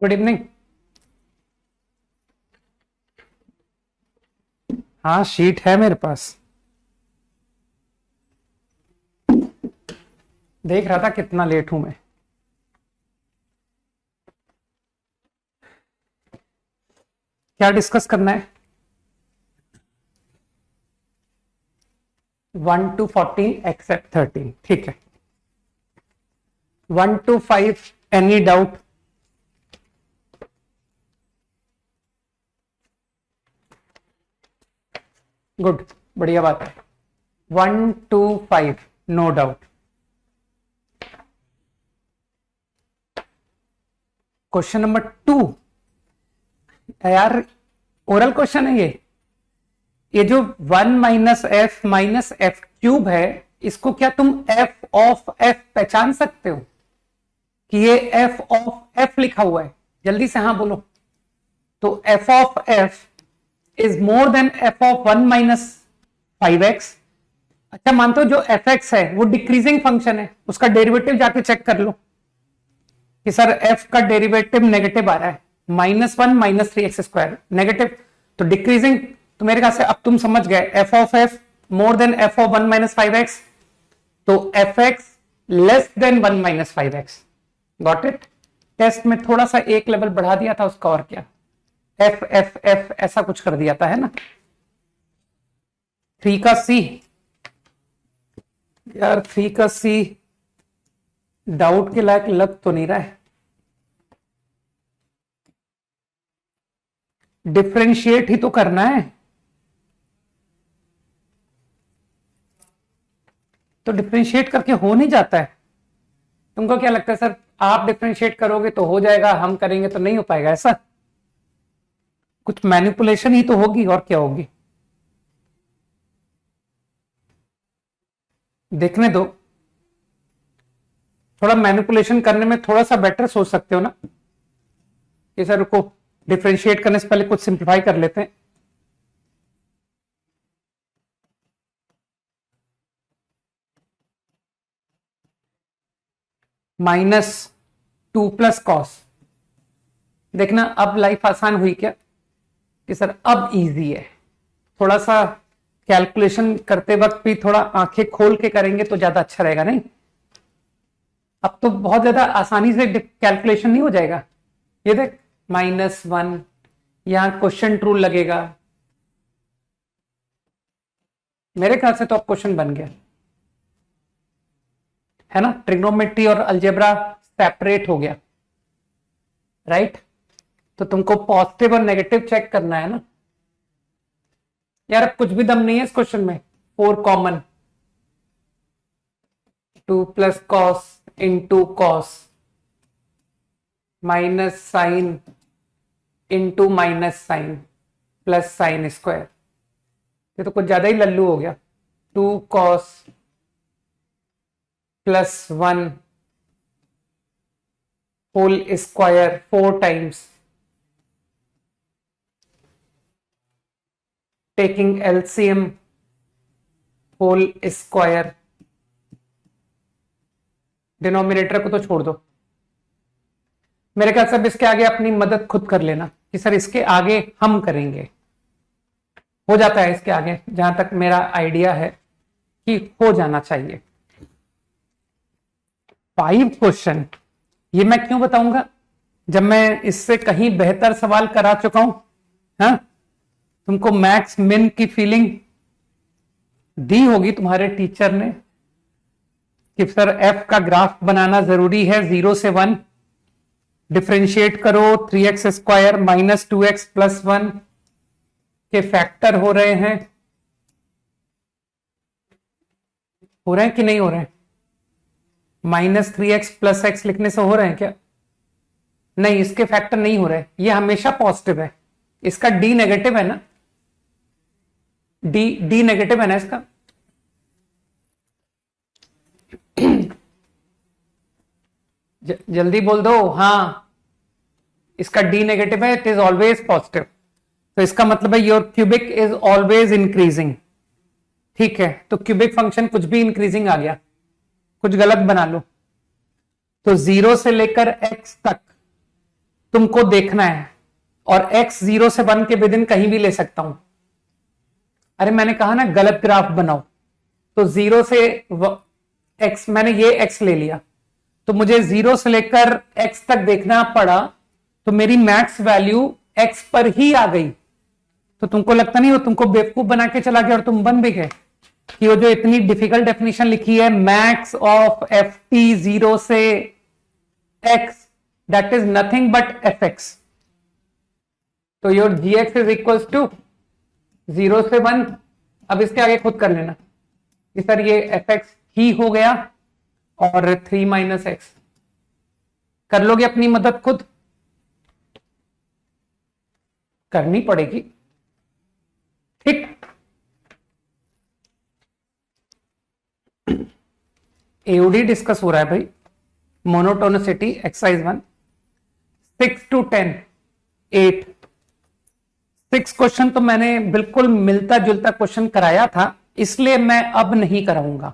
Good evening. हाँ, sheet है मेरे पास। देख रहा था कितना लेट हूं मैं। क्या डिस्कस करना है? 1 to 14 एक्सेप्ट 13। ठीक है। 1 to 5 एनी डाउट? गुड, बढ़िया बात है। 1 to 5 no doubt. Question number 2 यार, ओरल क्वेश्चन है ये जो 1 माइनस एफ क्यूब है, इसको क्या तुम एफ ऑफ एफ पहचान सकते हो कि ये एफ ऑफ एफ लिखा हुआ है? जल्दी से हाँ बोलो। तो F of F is more than F of 1 minus 5x। अच्छा, मानते हो जो एफ एक्स है वो डिक्रीजिंग फंक्शन है, उसका डेरिवेटिव जाके चेक कर लो कि सर एफ का डेरिवेटिव नेगेटिव आ रहा है, -1 माइनस 3x² नेगेटिव, तो डिक्रीजिंग। तो मेरे ख्याल से अब तुम समझ गए, F of F more than F of 1 minus 5x, तो F X less than 1 minus 5x। Got it? Test में थोड़ा सा एक लेवल बढ़ा दिया था उसका, और क्या, एफ एफ एफ ऐसा कुछ कर दिया था, है ना। 3 का सी, यार 3 का सी डाउट के लायक लग तो नहीं रहा है। डिफरेंशिएट ही तो करना है, तो डिफरेंशिएट करके हो नहीं जाता है। तुमको क्या लगता है सर, आप डिफरेंशिएट करोगे तो हो जाएगा, हम करेंगे तो नहीं हो पाएगा? ऐसा कुछ मैनिपुलेशन ही तो होगी, और क्या होगी। देखने दो, थोड़ा मैनिपुलेशन करने में थोड़ा सा बेटर सोच सकते हो ना। ये सर रुको, डिफरेंशिएट करने से पहले कुछ सिंप्लीफाई कर लेते हैं। -2 प्लस कॉस। देखना अब लाइफ आसान हुई क्या कि सर अब इजी है। थोड़ा सा कैलकुलेशन करते वक्त भी थोड़ा आंखें खोल के करेंगे तो ज्यादा अच्छा रहेगा, नहीं? अब तो बहुत ज्यादा आसानी से कैलकुलेशन नहीं हो जाएगा। ये देख, -1, यहां क्वेश्चन ट्रू लगेगा। मेरे ख्याल से तो अब क्वेश्चन बन गया है ना। ट्रिग्नोमेट्री और अलजेब्रा सेपरेट हो गया, राइट? तो तुमको पॉजिटिव और नेगेटिव चेक करना है ना यार। अब कुछ भी दम नहीं है इस क्वेश्चन में। 4 common, 2 plus cos into cos minus sine into minus sine plus sine square. ये तो कुछ ज्यादा ही लल्लू हो गया। 2 cos plus 1 whole square 4 times, taking LCM whole square. Denominator को तो छोड़ दो, मेरे ख्याल से अब इसके आगे अपनी मदद खुद कर लेना कि सर इसके आगे हम करेंगे। हो जाता है इसके आगे, जहां तक मेरा आइडिया है कि हो जाना चाहिए। 5 क्वेश्चन, ये मैं क्यों बताऊंगा जब मैं इससे कहीं बेहतर सवाल करा चुका हूं। हाँ, तुमको मैक्स मिन की फीलिंग दी होगी तुम्हारे टीचर ने कि सर एफ का ग्राफ बनाना जरूरी है 0 से 1। डिफरेंशिएट करो, 3x² माइनस 2x प्लस 1 के फैक्टर हो रहे हैं। हो रहे हैं कि नहीं हो रहे हैं? -3x प्लस x लिखने से हो रहे हैं क्या? नहीं, इसके फैक्टर नहीं हो रहे। ये हमेशा पॉजिटिव है, इसका d नेगेटिव है ना। d नेगेटिव है ना इसका। जल्दी बोल दो हाँ, इसका d नेगेटिव है, इट इज ऑलवेज पॉजिटिव। तो इसका मतलब है your cubic is always increasing. ठीक है, तो क्यूबिक फंक्शन कुछ भी इंक्रीजिंग आ गया, कुछ गलत बना लो। तो 0 से लेकर x तक तुमको देखना है, और x 0 से 1 के विदिन कहीं भी ले सकता हूं। अरे मैंने कहा ना गलत ग्राफ बनाओ, तो 0 से x, मैंने ये x ले लिया, तो मुझे 0 से लेकर x तक देखना पड़ा, तो मेरी मैक्स वैल्यू x पर ही आ गई। तो तुमको लगता नहीं वो तुमको बेवकूफ बना के चला गया और तुम बन भी गए कि वो जो इतनी डिफिकल्ट डेफिनेशन लिखी है मैक्स ऑफ एफ टी 0 से x, that is nothing but F X. तो your G X is equal to 0 से 1। अब इसके आगे खुद कर लेना कि सर ये एफ एक्स ही हो गया और 3 माइनस एक्स। कर लोगे अपनी मदद खुद? करनी पड़ेगी, ठीक। एओडी डिस्कस हो रहा है भाई, मोनोटोनिसिटी एक्सरसाइज 1, 6 to 10, 8। 6 क्वेश्चन तो मैंने बिल्कुल मिलता जुलता क्वेश्चन कराया था, इसलिए मैं अब नहीं कराऊंगा।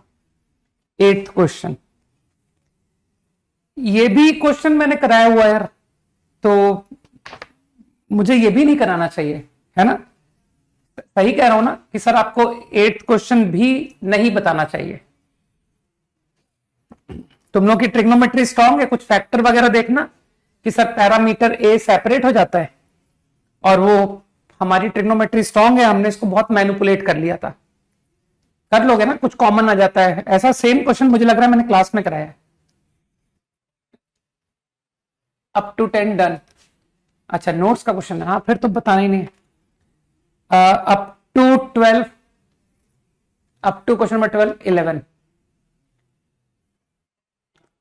8th क्वेश्चन, ये भी क्वेश्चन मैंने कराया हुआ यार, तो मुझे ये भी नहीं कराना चाहिए, है ना? सही कह रहा हूं ना कि सर आपको 8th क्वेश्चन भी नहीं बताना चाहिए। तुम लोग की ट्रिग्नोमेट्री स्ट्रांग है, कुछ फैक्टर वगैरह देखना कि सर पैरामीटर ए सेपरेट हो जाता है, और वो हमारी ट्रिग्नोमेट्री स्ट्रांग है, हमने इसको बहुत मैनिपुलेट कर लिया था। कर लोगे ना, कुछ कॉमन आ जाता है। ऐसा सेम क्वेश्चन मुझे लग रहा है मैंने क्लास में कराया है। Up to 10 done. अच्छा नोट्स का क्वेश्चन, हाँ फिर तो बताना ही नहीं। Up to 12, up to question number 12, 11।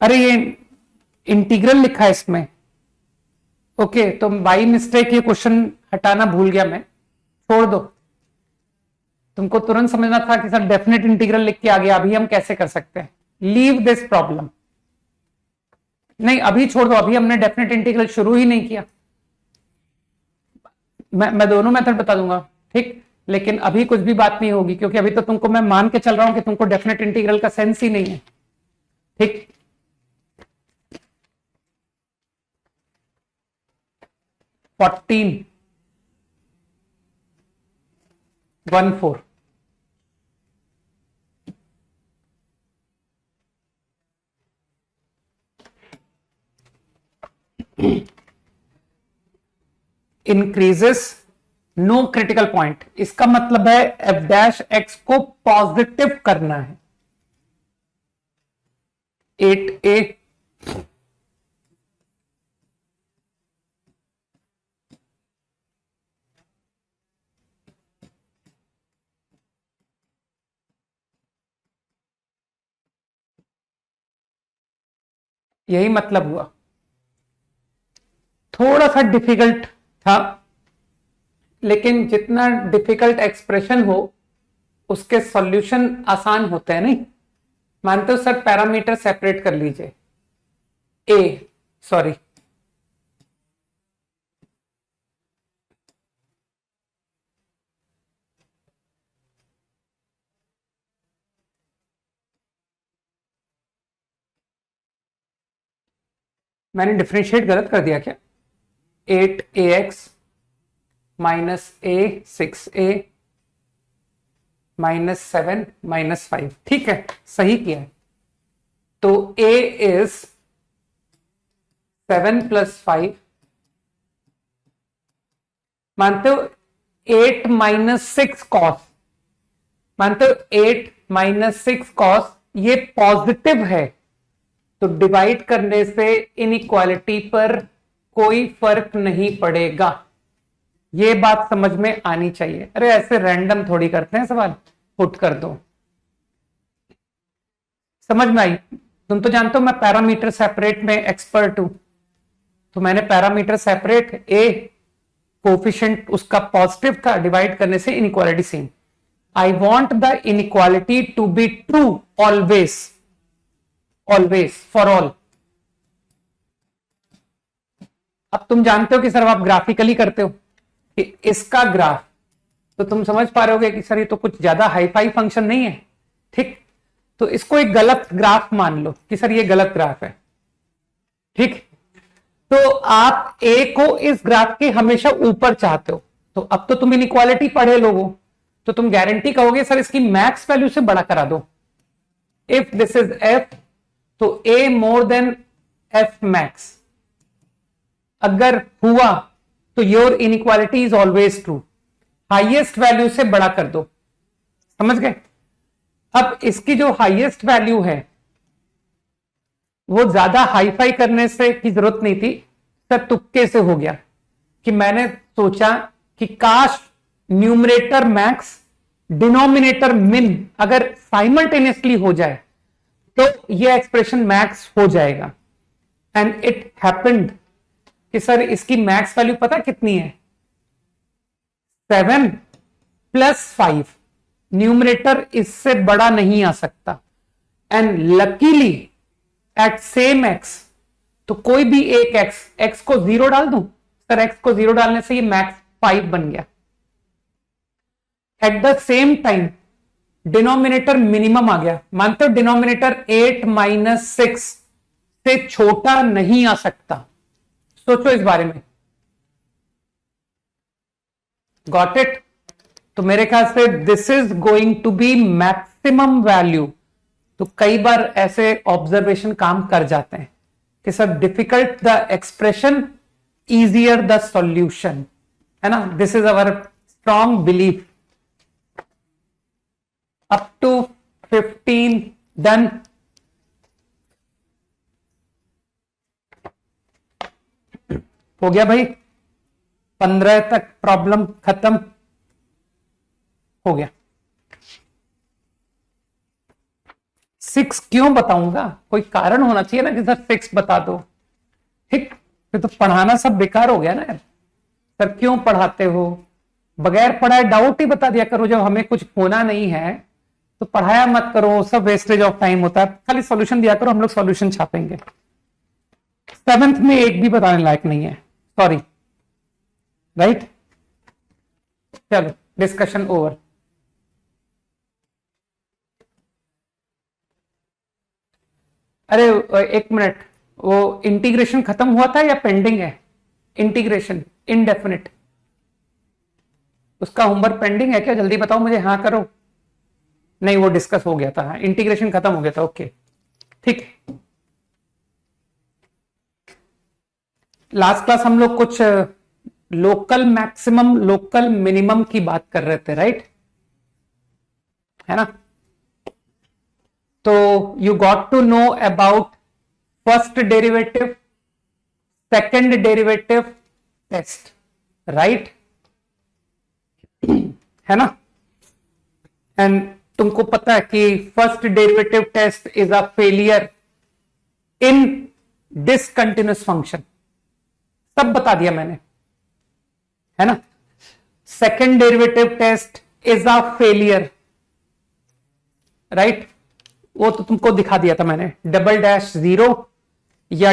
अरे ये इंटीग्रल लिखा है इसमें, ओके, तो बाई मिस्टेक ये क्वेश्चन हटाना भूल गया मैं, छोड़ दो। तुमको तुरंत समझना था कि सर डेफिनेट इंटीग्रल लिख के आ गया, अभी हम कैसे कर सकते हैं? Leave this problem. नहीं अभी छोड़ दो, अभी हमने डेफिनेट इंटीग्रल शुरू ही नहीं किया। मैं दोनों मेथड बता दूंगा, ठीक, लेकिन अभी कुछ भी बात नहीं होगी, क्योंकि अभी तो तुमको मैं मान के चल रहा हूं कि तुमको डेफिनेट इंटीग्रल का सेंस ही नहीं है, ठीक। Fourteen 14। Increases no critical point, इसका मतलब है एफ डैश एक्स को पॉजिटिव करना है। 8a यही मतलब हुआ। थोड़ा सा डिफिकल्ट था, लेकिन जितना डिफिकल्ट एक्सप्रेशन हो उसके सॉल्यूशन आसान होते हैं, नहीं मानते हो? सर पैरामीटर सेपरेट कर लीजिए। सॉरी मैंने डिफरेंशिएट गलत कर दिया क्या? 8ax minus a 6a minus 7 minus 5, ठीक है, सही किया है। तो a इज 7 प्लस 5, मानते हो 8 माइनस 6 कॉस, मानते हो 8 माइनस 6 कॉस, ये पॉजिटिव है, तो डिवाइड करने से इनइक्वालिटी पर कोई फर्क नहीं पड़ेगा। ये बात समझ में आनी चाहिए। अरे ऐसे रैंडम थोड़ी करते हैं सवाल, पुट कर दो। समझ में आई? तुम तो जानते हो मैं पैरामीटर सेपरेट में एक्सपर्ट हूं, तो मैंने पैरामीटर सेपरेट, ए कोफिशिएंट उसका पॉजिटिव था, डिवाइड करने से inequality same. I want the inequality to be true always, always for all. अब तुम जानते हो कि सर आप ग्राफिकली करते हो कि इसका ग्राफ, तो तुम समझ पा रहे होगे कि सर ये तो कुछ ज्यादा हाईफाई फंक्शन नहीं है, ठीक। तो इसको एक गलत ग्राफ मान लो कि सर ये गलत ग्राफ है, ठीक। तो आप ए को इस ग्राफ के हमेशा ऊपर चाहते हो, तो अब तो तुम इनइक्वालिटी पढ़े लोगो, तो तुम गारंटी कहोगे सर इसकी मैक्स वैल्यू से बड़ा करा दो। इफ दिस इज एफ तो ए मोर देन एफ मैक्स, अगर हुआ तो your inequality is always true, highest value से बड़ा कर दो। समझ गए? अब इसकी जो हाईएस्ट वैल्यू है वो ज्यादा हाईफाई करने से की जरूरत नहीं थी, सर तुक्के से हो गया कि मैंने सोचा कि काश न्यूमरेटर मैक्स डिनोमिनेटर मिन अगर साइमल्टेनियसली हो जाए तो ये एक्सप्रेशन मैक्स हो जाएगा। एंड इट हैपेंड कि सर इसकी मैक्स वैल्यू पता कितनी है? 7 + 5, न्यूमरेटर इससे बड़ा नहीं आ सकता। And luckily at same X, तो कोई भी एक एक्स को 0 डाल दूं सर, एक्स को 0 डालने से ये मैक्स 5 बन गया। At the same time denominator minimum आ गया। मानते हो डिनोमिनेटर 8 - 6 से छोटा नहीं आ सकता। सोचो इस बारे में। Got it? तो मेरे ख्याल से this is going to be maximum value. तो कई बार ऐसे ऑब्जर्वेशन काम कर जाते हैं कि sir difficult the expression, easier the solution, है ना? This is our strong belief. Up to 15 done. हो गया भाई, 15 तक प्रॉब्लम खत्म हो गया। 6 क्यों बताऊंगा? कोई कारण होना चाहिए ना कि सर 6 बता दो। ठीक, फिर तो पढ़ाना सब बेकार हो गया ना यार। सर क्यों पढ़ाते हो? बगैर पढ़ाए डाउट ही बता दिया करो। जब हमें कुछ होना नहीं है तो पढ़ाया मत करो, सब वेस्टेज ऑफ टाइम होता है। खाली सॉल्यूशन दिया करो, हम लोग सॉल्यूशन छापेंगे। 7th में एक भी बताने लायक नहीं है, सॉरी। राइट, चलो डिस्कशन ओवर। अरे एक मिनट, वो इंटीग्रेशन खत्म हुआ था या पेंडिंग है? इंटीग्रेशन इनडेफिनिट, उसका होमवर्क पेंडिंग है क्या? जल्दी बताओ मुझे। हाँ करो। नहीं, वो डिस्कस हो गया था। हाँ, इंटीग्रेशन खत्म हो गया था। ओके ठीक। लास्ट क्लास हम लोग कुछ लोकल मैक्सिमम लोकल मिनिमम की बात कर रहे थे, राइट? है ना? तो you got to know about first derivative, second derivative test, right? है ना? एंड तुमको पता है कि first derivative test is a failure in discontinuous function. सब बता दिया मैंने, है ना? Second derivative test is a failure, right? वो तो तुमको दिखा दिया था मैंने। $0 या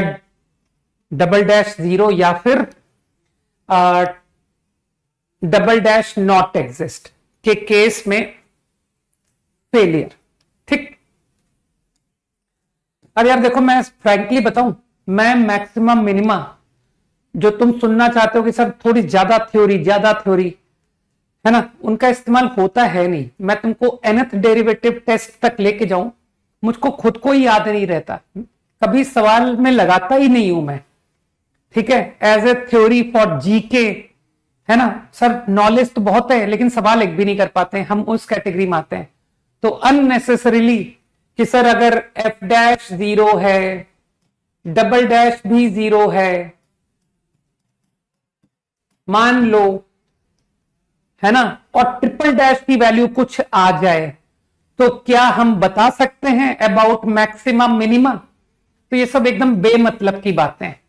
$0 या फिर $नॉट एग्जिस्ट के केस में फेलियर। ठीक। अब यार देखो, मैं फ्रैंकली बताऊं, मैं मैक्सिमम मिनिमा जो तुम सुनना चाहते हो कि सर थोड़ी ज्यादा थ्योरी है ना, उनका इस्तेमाल होता है नहीं। मैं तुमको nth डेरिवेटिव टेस्ट तक लेके जाऊं, मुझको खुद को ही याद नहीं रहता, कभी सवाल में लगाता ही नहीं हूं मैं। ठीक है, as a theory for GK, है ना सर? नॉलेज तो बहुत है लेकिन सवाल एक भी नहीं कर पाते हैं, हम उस कैटेगरी में आते हैं। तो अननेसेसरीली कि सर अगर f' 0 है, $' भी 0 है, मान लो, है ना, और $' की वैल्यू कुछ आ जाए, तो क्या हम बता सकते हैं अबाउट मैक्सिमम मिनिमा? तो ये सब एकदम बेमतलब की बातें हैं,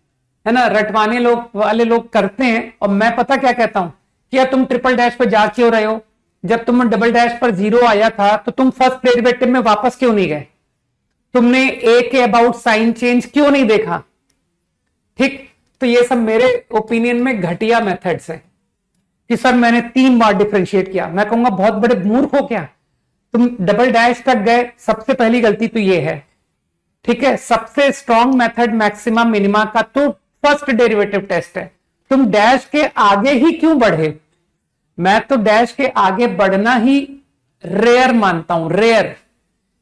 है ना? रटवाने वाले लोग करते हैं। और मैं पता क्या कहता हूं, क्या तुम $' पे जा क्यों रहे हो? जब तुम $' पर 0 आया था तो तुम फर्स्ट डेरिवेटिव में वापस क्यों नहीं गए? तुमने a के अबाउट साइन चेंज क्यों नहीं देखा? ठीक, तो ये सब मेरे ओपिनियन में घटिया मेथड्स है कि सर मैंने 3 बार डिफरेंशिएट किया। मैं कहूंगा बहुत बड़े मूर्ख हो क्या तुम, $' तक गए, सबसे पहली गलती तो ये है। ठीक है, सबसे स्ट्रॉन्ग मेथड मैक्सिमम मिनिमा का तो फर्स्ट डेरिवेटिव टेस्ट है। तुम डैश के आगे ही क्यों बढ़े? मैं तो डैश के आगे बढ़ना ही रेयर मानता हूं, रेयर,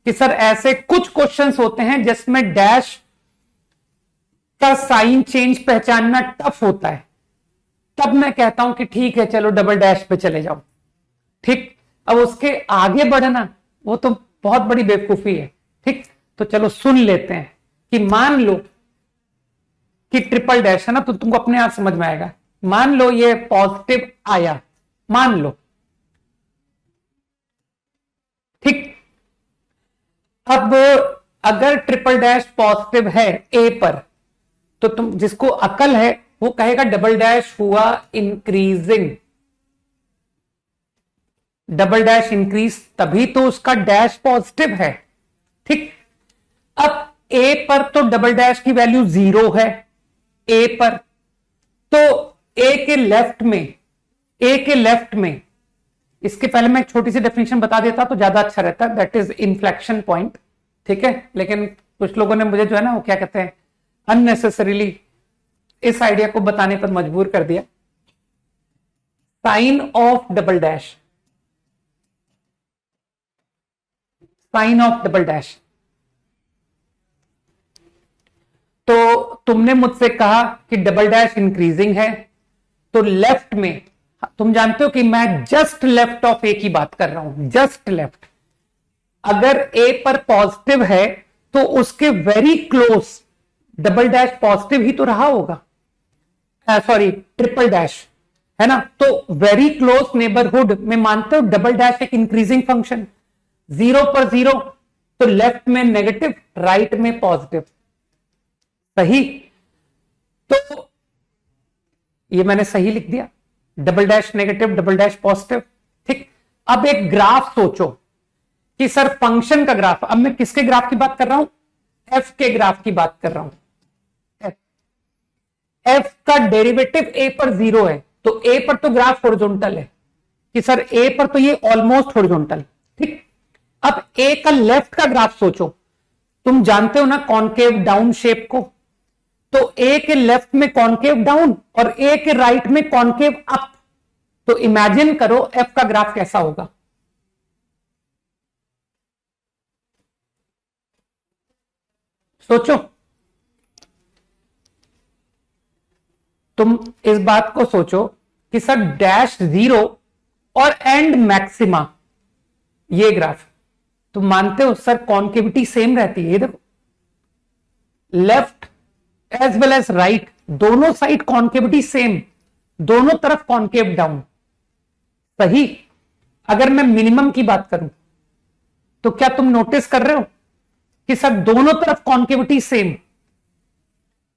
कि सर ऐसे कुछ क्वेश्चंस होते हैं जिसमें डैश का साइन चेंज पहचानना टफ होता है, तब मैं कहता हूं कि ठीक है चलो डबल डैश पे चले जाओ। ठीक, अब उसके आगे बढ़ना वो तो बहुत बड़ी बेवकूफी है। ठीक, तो चलो सुन लेते हैं कि मान लो कि ट्रिपल डैश है ना, तो तुमको अपने आप समझ में आएगा। मान लो ये पॉजिटिव आया, मान लो, ठीक। अब अगर ट्रिपल डैश पॉजिटिव है ए पर, तो तुम जिसको अकल है वो कहेगा डबल डैश हुआ इंक्रीजिंग। डबल डैश इंक्रीज तभी तो उसका डैश पॉजिटिव है। ठीक, अब ए पर तो डबल डैश की वैल्यू 0 है, ए पर, तो ए के लेफ्ट में, इसके पहले मैं एक छोटी सी डेफिनेशन बता देता तो ज्यादा अच्छा रहता, दैट इज इन्फ्लेक्शन पॉइंट। ठीक है, लेकिन कुछ लोगों ने मुझे जो है ना वो क्या कहते हैं अननेसेसरीली इस आइडिया को बताने पर मजबूर कर दिया। Sign of double dash, sign of double dash, तो तुमने मुझसे कहा कि डबल डैश इंक्रीजिंग है, तो लेफ्ट में तुम जानते हो कि मैं जस्ट लेफ्ट ऑफ ए की बात कर रहा हूं, जस्ट लेफ्ट। अगर ए पर पॉजिटिव है तो उसके very close double dash positive ही तो रहा होगा, सॉरी ट्रिपल डैश, है ना। तो वेरी क्लोज नेबरहुड में मानते हो डबल डैश एक इंक्रीजिंग फंक्शन, 0 पर 0, तो लेफ्ट में नेगेटिव, राइट में पॉजिटिव, सही। तो ये मैंने सही लिख दिया, double dash negative, double dash positive. ठीक, अब एक ग्राफ सोचो कि सर फंक्शन का ग्राफ, अब मैं किसके ग्राफ की बात कर रहा हूं? एफ के ग्राफ की बात कर रहा हूं। एफ का डेरिवेटिव ए पर 0 है, तो ए पर तो ग्राफ हॉरिजॉन्टल है कि सर ए पर तो ये ऑलमोस्ट हॉरिजॉन्टल। ठीक, अब ए का लेफ्ट का ग्राफ सोचो, तुम जानते हो ना कॉनकेव डाउन शेप को, तो ए के लेफ्ट में कॉनकेव डाउन और ए के राइट में कॉनकेव अप, तो इमेजिन करो एफ का ग्राफ कैसा होगा। सोचो, तुम इस बात को सोचो कि सर डैश 0 और एंड मैक्सिमा, ये ग्राफ तुम मानते हो सर कॉन्केविटी सेम रहती है। ये देखो left as well as right, दोनों साइड कॉन्केविटी सेम, दोनों तरफ कॉन्केव डाउन, सही। अगर मैं मिनिमम की बात करूं तो क्या तुम नोटिस कर रहे हो कि सर दोनों तरफ कॉन्केविटी सेम,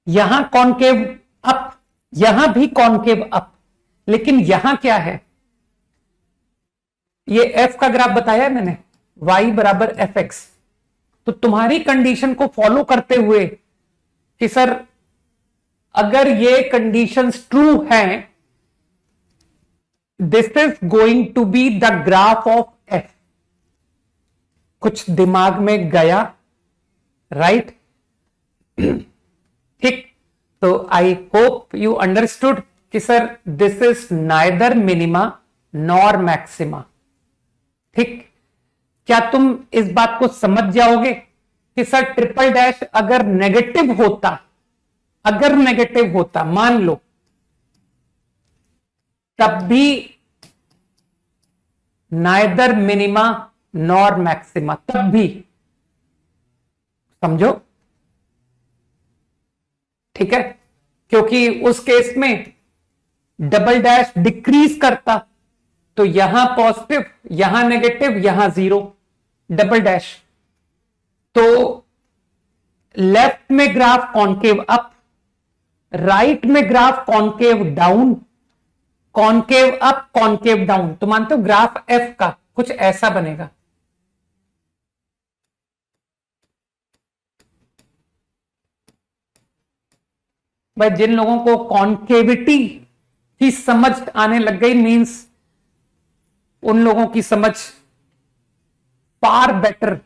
यहां कॉन्केव अप, यहां भी कॉन्केव अप, लेकिन यहां क्या है, ये एफ का ग्राफ बताया है मैंने, y बराबर एफ एक्स। तो तुम्हारी कंडीशन को फॉलो करते हुए कि सर अगर ये कंडीशंस ट्रू हैं, this is going to be the graph of F. कुछ दिमाग में गया, राइट? ठीक, तो आई होप यू अंडरस्टूड कि sir this is neither minima nor maxima. ठीक, क्या तुम इस बात को समझ जाओगे कि सर ट्रिपल डैश अगर नेगेटिव होता, अगर नेगेटिव होता मान लो, तब भी नाइदर मिनिमा नॉर मैक्सिमा, तब भी, समझो? ठीक है, क्योंकि उस केस में डबल डैश डिक्रीज करता, तो यहां पॉजिटिव, यहां नेगेटिव, यहां 0, डबल डैश, तो लेफ्ट में ग्राफ कॉन्केव अप, राइट में graph concave down, concave up concave down, तो मानते हो ग्राफ एफ का कुछ ऐसा बनेगा। भाई जिन लोगों को कॉन्केविटी की समझ आने लग गई, मींस उन लोगों की समझ फार बेटर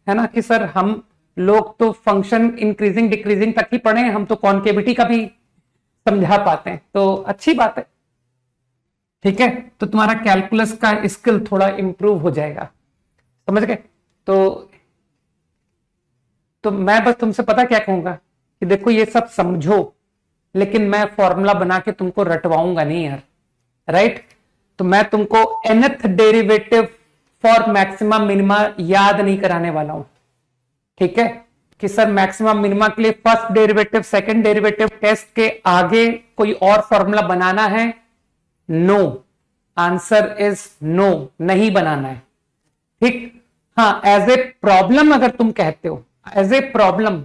है ना, कि सर हम लोग तो फंक्शन इंक्रीजिंग डिक्रीजिंग तक ही पढ़े, हम तो कॉन्केविटी का भी समझा पाते हैं तो अच्छी बात है। ठीक है, तो तुम्हारा कैलकुलस का स्किल थोड़ा इंप्रूव हो जाएगा, समझ गए। तो मैं बस तुमसे पता क्या कहूंगा कि देखो ये सब समझो, लेकिन मैं फॉर्मूला बना के तुमको रटवाऊंगा नहीं यार, राइट। तो मैं तुमको nth derivative for maximum minima याद नहीं कराने वाला हूं, ठीक है, कि सर मैक्सिमम मिनिमा के लिए first derivative second derivative test के आगे कोई और फॉर्मूला बनाना है। नो, आंसर इज नो, नहीं बनाना है। ठीक, हाँ, एज ए प्रॉब्लम अगर तुम कहते हो एज ए प्रॉब्लम,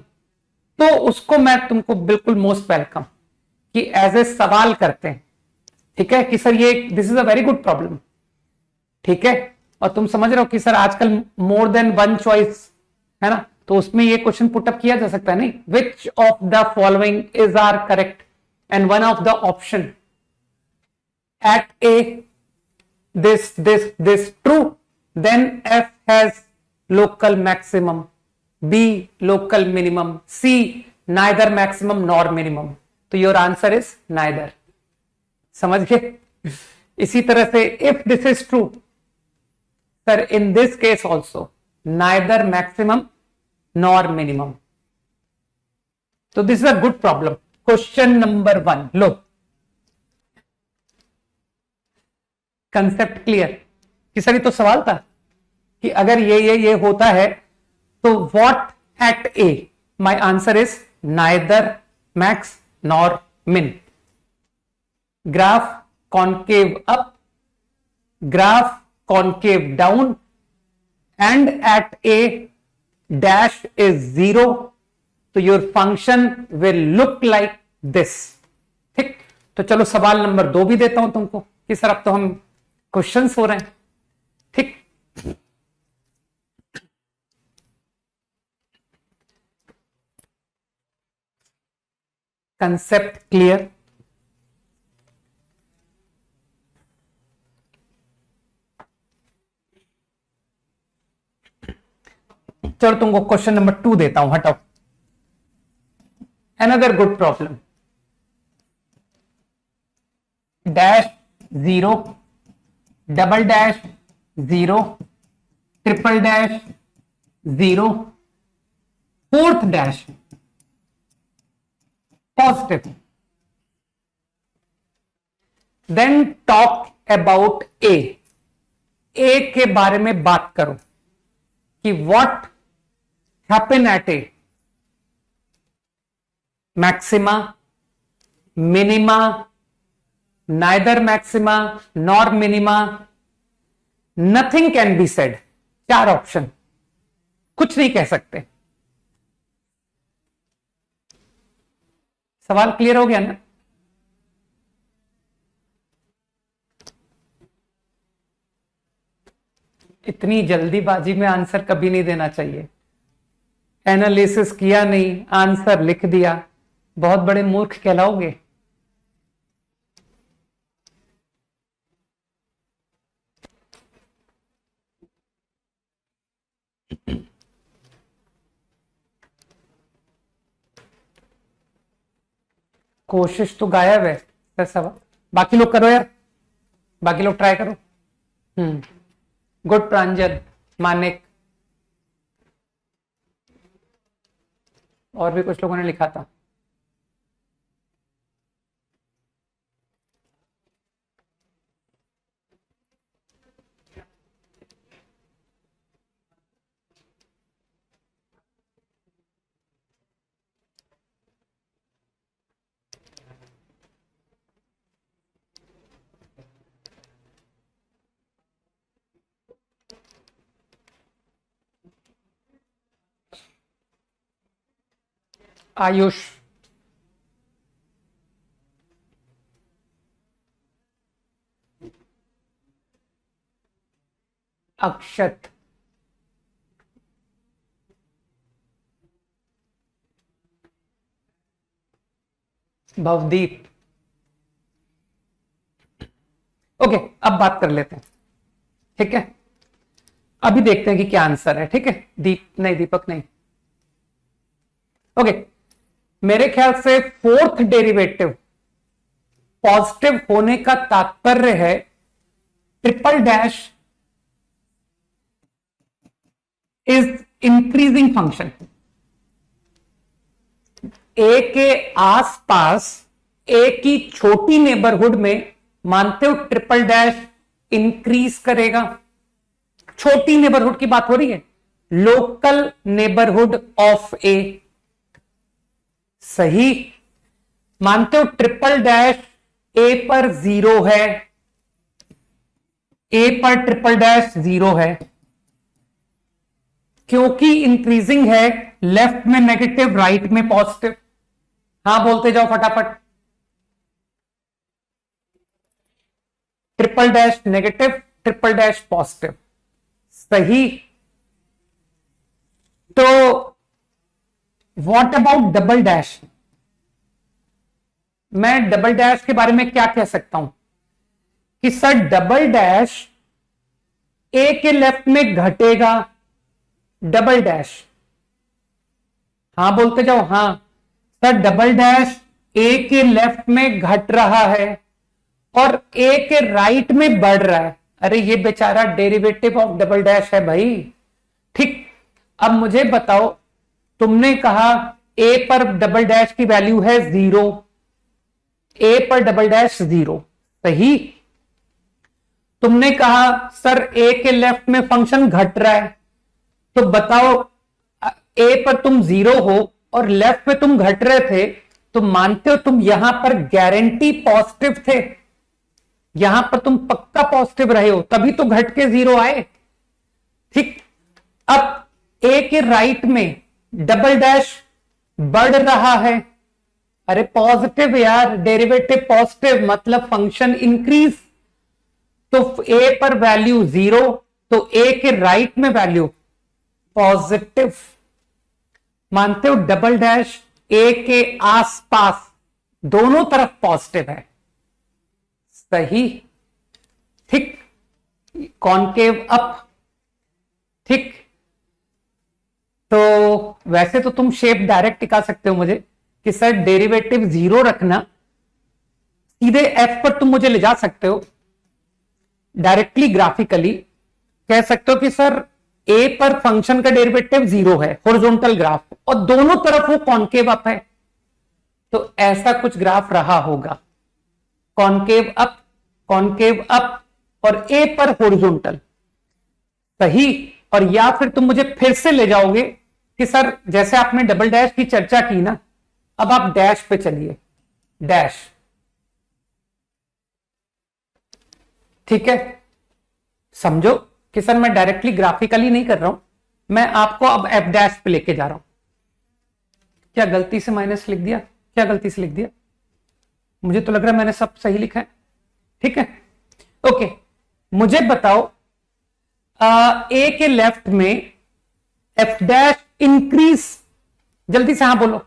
तो उसको मैं तुमको बिल्कुल मोस्ट वेलकम कि एज ए सवाल करते हैं, ठीक है, कि सर ये this is a very good problem, ठीक है। और तुम समझ रहे हो कि सर आजकल मोर देन वन चॉइस है ना, तो उसमें ये क्वेश्चन पुटअप किया जा सकता है, नहीं, which of the following is are correct and one of the option at A this true, then f has local maximum, b local minimum, c neither maximum nor minimum, तो your answer is neither। समझ गए। इसी तरह से if this is true, sir in this case also neither maximum nor minimum, तो this is a good problem। Question number 1 low, concept clear कि sir ये तो सवाल था कि अगर ये होता है तो what at A, my answer is neither max nor min. Graph concave up, graph concave down and at A dash is 0, तो your function will look like this. ठीक, तो चलो सवाल नंबर 2 भी देता हूं तुमको कि सर अब तो हम क्वेश्चंस हो रहे हैं। ठीक, कंसेप्ट क्लियर। चलो तुमको क्वेश्चन नंबर 2 देता हूं, हटाओ। Another good problem, dash 0 double dash 0 triple dash 0 fourth dash positive, then talk about A, A के बारे में बात करो कि what happen at A, maxima, minima, neither maxima nor minima, nothing can be said। 4 option, कुछ नहीं कह सकते। सवाल क्लियर हो गया ना। इतनी जल्दीबाजी में आंसर कभी नहीं देना चाहिए। एनालिसिस किया नहीं, आंसर लिख दिया, बहुत बड़े मूर्ख कहलाओगे। कोशिश तो गायब है सब, बाकी लोग करो यार, बाकी लोग ट्राई करो। गुड प्रांजल, मानिक, और भी कुछ लोगों ने लिखा था। आयुष, अक्षत, भवदीप। ओके, अब बात कर लेते हैं, ठीक है। अभी देखते हैं कि क्या आंसर है, ठीक है। दीपक नहीं। ओके, मेरे ख्याल से फोर्थ डेरिवेटिव पॉजिटिव होने का तात्पर्य है triple dash is increasing function. A के आसपास ए की छोटी नेबरहुड में मानते हो ट्रिपल डैश इंक्रीज करेगा। छोटी नेबरहुड की बात हो रही है, लोकल नेबरहुड ऑफ ए। सही। मानते हो ट्रिपल डैश ए पर 0 है, ए पर ट्रिपल डैश 0 है क्योंकि इंक्रीजिंग है, लेफ्ट में नेगेटिव राइट में पॉजिटिव। हां बोलते जाओ फटाफट। Triple dash negative, triple dash positive. सही। तो व्हाट अबाउट डबल डैश? मैं डबल डैश के बारे में क्या कह सकता हूं कि सर डबल डैश ए के लेफ्ट में घटेगा, डबल डैश। हां बोलते जाओ। हां सर डबल डैश ए के लेफ्ट में घट रहा है और ए के राइट में बढ़ रहा है। अरे ये बेचारा डेरिवेटिव ऑफ डबल डैश है भाई। ठीक। अब मुझे बताओ, तुमने कहा ए पर डबल डैश की वैल्यू है 0, ए पर डबल डैश 0। सही। तुमने कहा सर ए के लेफ्ट में फंक्शन घट रहा है, तो बताओ ए पर तुम 0 हो और लेफ्ट में तुम घट रहे थे, तो मानते हो तुम यहां पर गारंटी पॉजिटिव थे, यहां पर तुम पक्का पॉजिटिव रहे हो, तभी तो घट के 0 आए। ठीक। अब ए के राइट में डबल डैश बढ़ रहा है। अरे पॉजिटिव यार, डेरिवेटिव पॉजिटिव मतलब फंक्शन इंक्रीज। तो ए पर वैल्यू 0, तो ए के राइट में वैल्यू पॉजिटिव। मानते हो डबल डैश ए के आसपास दोनों तरफ पॉजिटिव है। सही। ठीक। Concave up. ठीक। तो वैसे तो तुम शेप डायरेक्ट टिका सकते हो मुझे कि सर डेरिवेटिव 0 रखना, सीधे एफ पर तुम मुझे ले जा सकते हो, डायरेक्टली ग्राफिकली कह सकते हो कि सर ए पर फंक्शन का डेरिवेटिव 0 है, हॉरिजॉन्टल ग्राफ, और दोनों तरफ वो कॉनकेव अप है। तो ऐसा कुछ ग्राफ रहा होगा, कॉनकेव अप और ए पर हॉरिजॉन्टल। सही। और या फिर तुम मुझे फिर से ले जाओगे कि सर जैसे आपने डबल डैश की चर्चा की ना, अब आप डैश पे चलिए, डैश। ठीक है। समझो कि सर मैं डायरेक्टली ग्राफिकली नहीं कर रहा हूं, मैं आपको अब एफ डैश पे लेके जा रहा हूं। क्या गलती से माइनस लिख दिया? क्या गलती से लिख दिया? मुझे तो लग रहा है मैंने सब सही लिखा है। ठीक है। ओके। मुझे बताओ ए के लेफ्ट में एफ डैश इंक्रीज, जल्दी से हाँ बोलो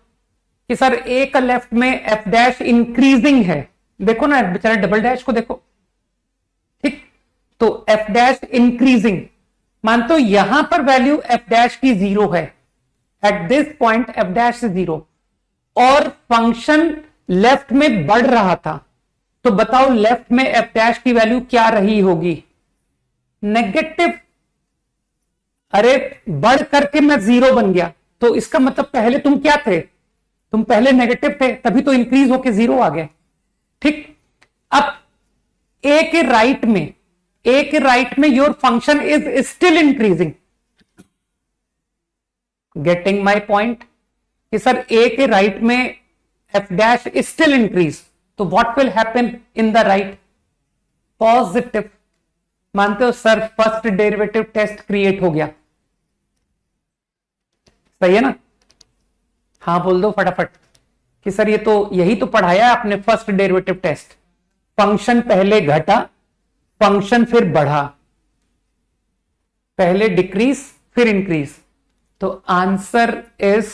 कि सर ए का लेफ्ट में एफ डैश इंक्रीजिंग है। देखो ना बेचारा डबल डैश को देखो। ठीक। तो एफ डैश इंक्रीजिंग, मानते हो यहां पर वैल्यू एफ डैश की 0 है, at this point F dash 0, और फंक्शन लेफ्ट में बढ़ रहा था। तो बताओ लेफ्ट में एफ डैश की वैल्यू क्या रही होगी? नेगेटिव। अरे बढ़ करके मैं 0 बन गया, तो इसका मतलब पहले तुम क्या थे? तुम पहले नेगेटिव थे, तभी तो इंक्रीज होके 0 आ गए। ठीक। अब ए के राइट में your function is still increasing. Getting my point कि सर ए के राइट में F dash is still increase, तो what will happen in the right? Positive. मानते हो sir first derivative test create हो गया। सही है ना? हाँ बोल दो फटाफट कि सर ये तो यही तो पढ़ाया है आपने, फर्स्ट डेरिवेटिव टेस्ट। फंक्शन पहले घटा, फंक्शन फिर बढ़ा, पहले डिक्रीज फिर इंक्रीज। तो आंसर इज,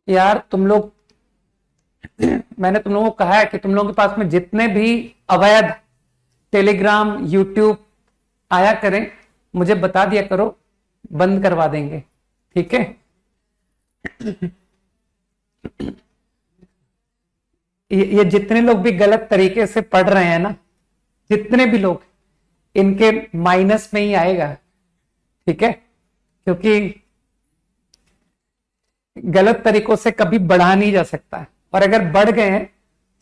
यार तुम लोग मैंने तुम लोगों को कहा है कि तुम लोगों के पास में जितने भी अवैध टेलीग्राम यूट्यूब आया करें, मुझे बता दिया करो, बंद करवा देंगे। ठीक है। ये जितने लोग भी गलत तरीके से पढ़ रहे हैं ना, जितने भी लोग, इनके माइनस में ही आएगा, ठीक है, क्योंकि गलत तरीकों से कभी बढ़ा नहीं जा सकता, और अगर बढ़ गए हैं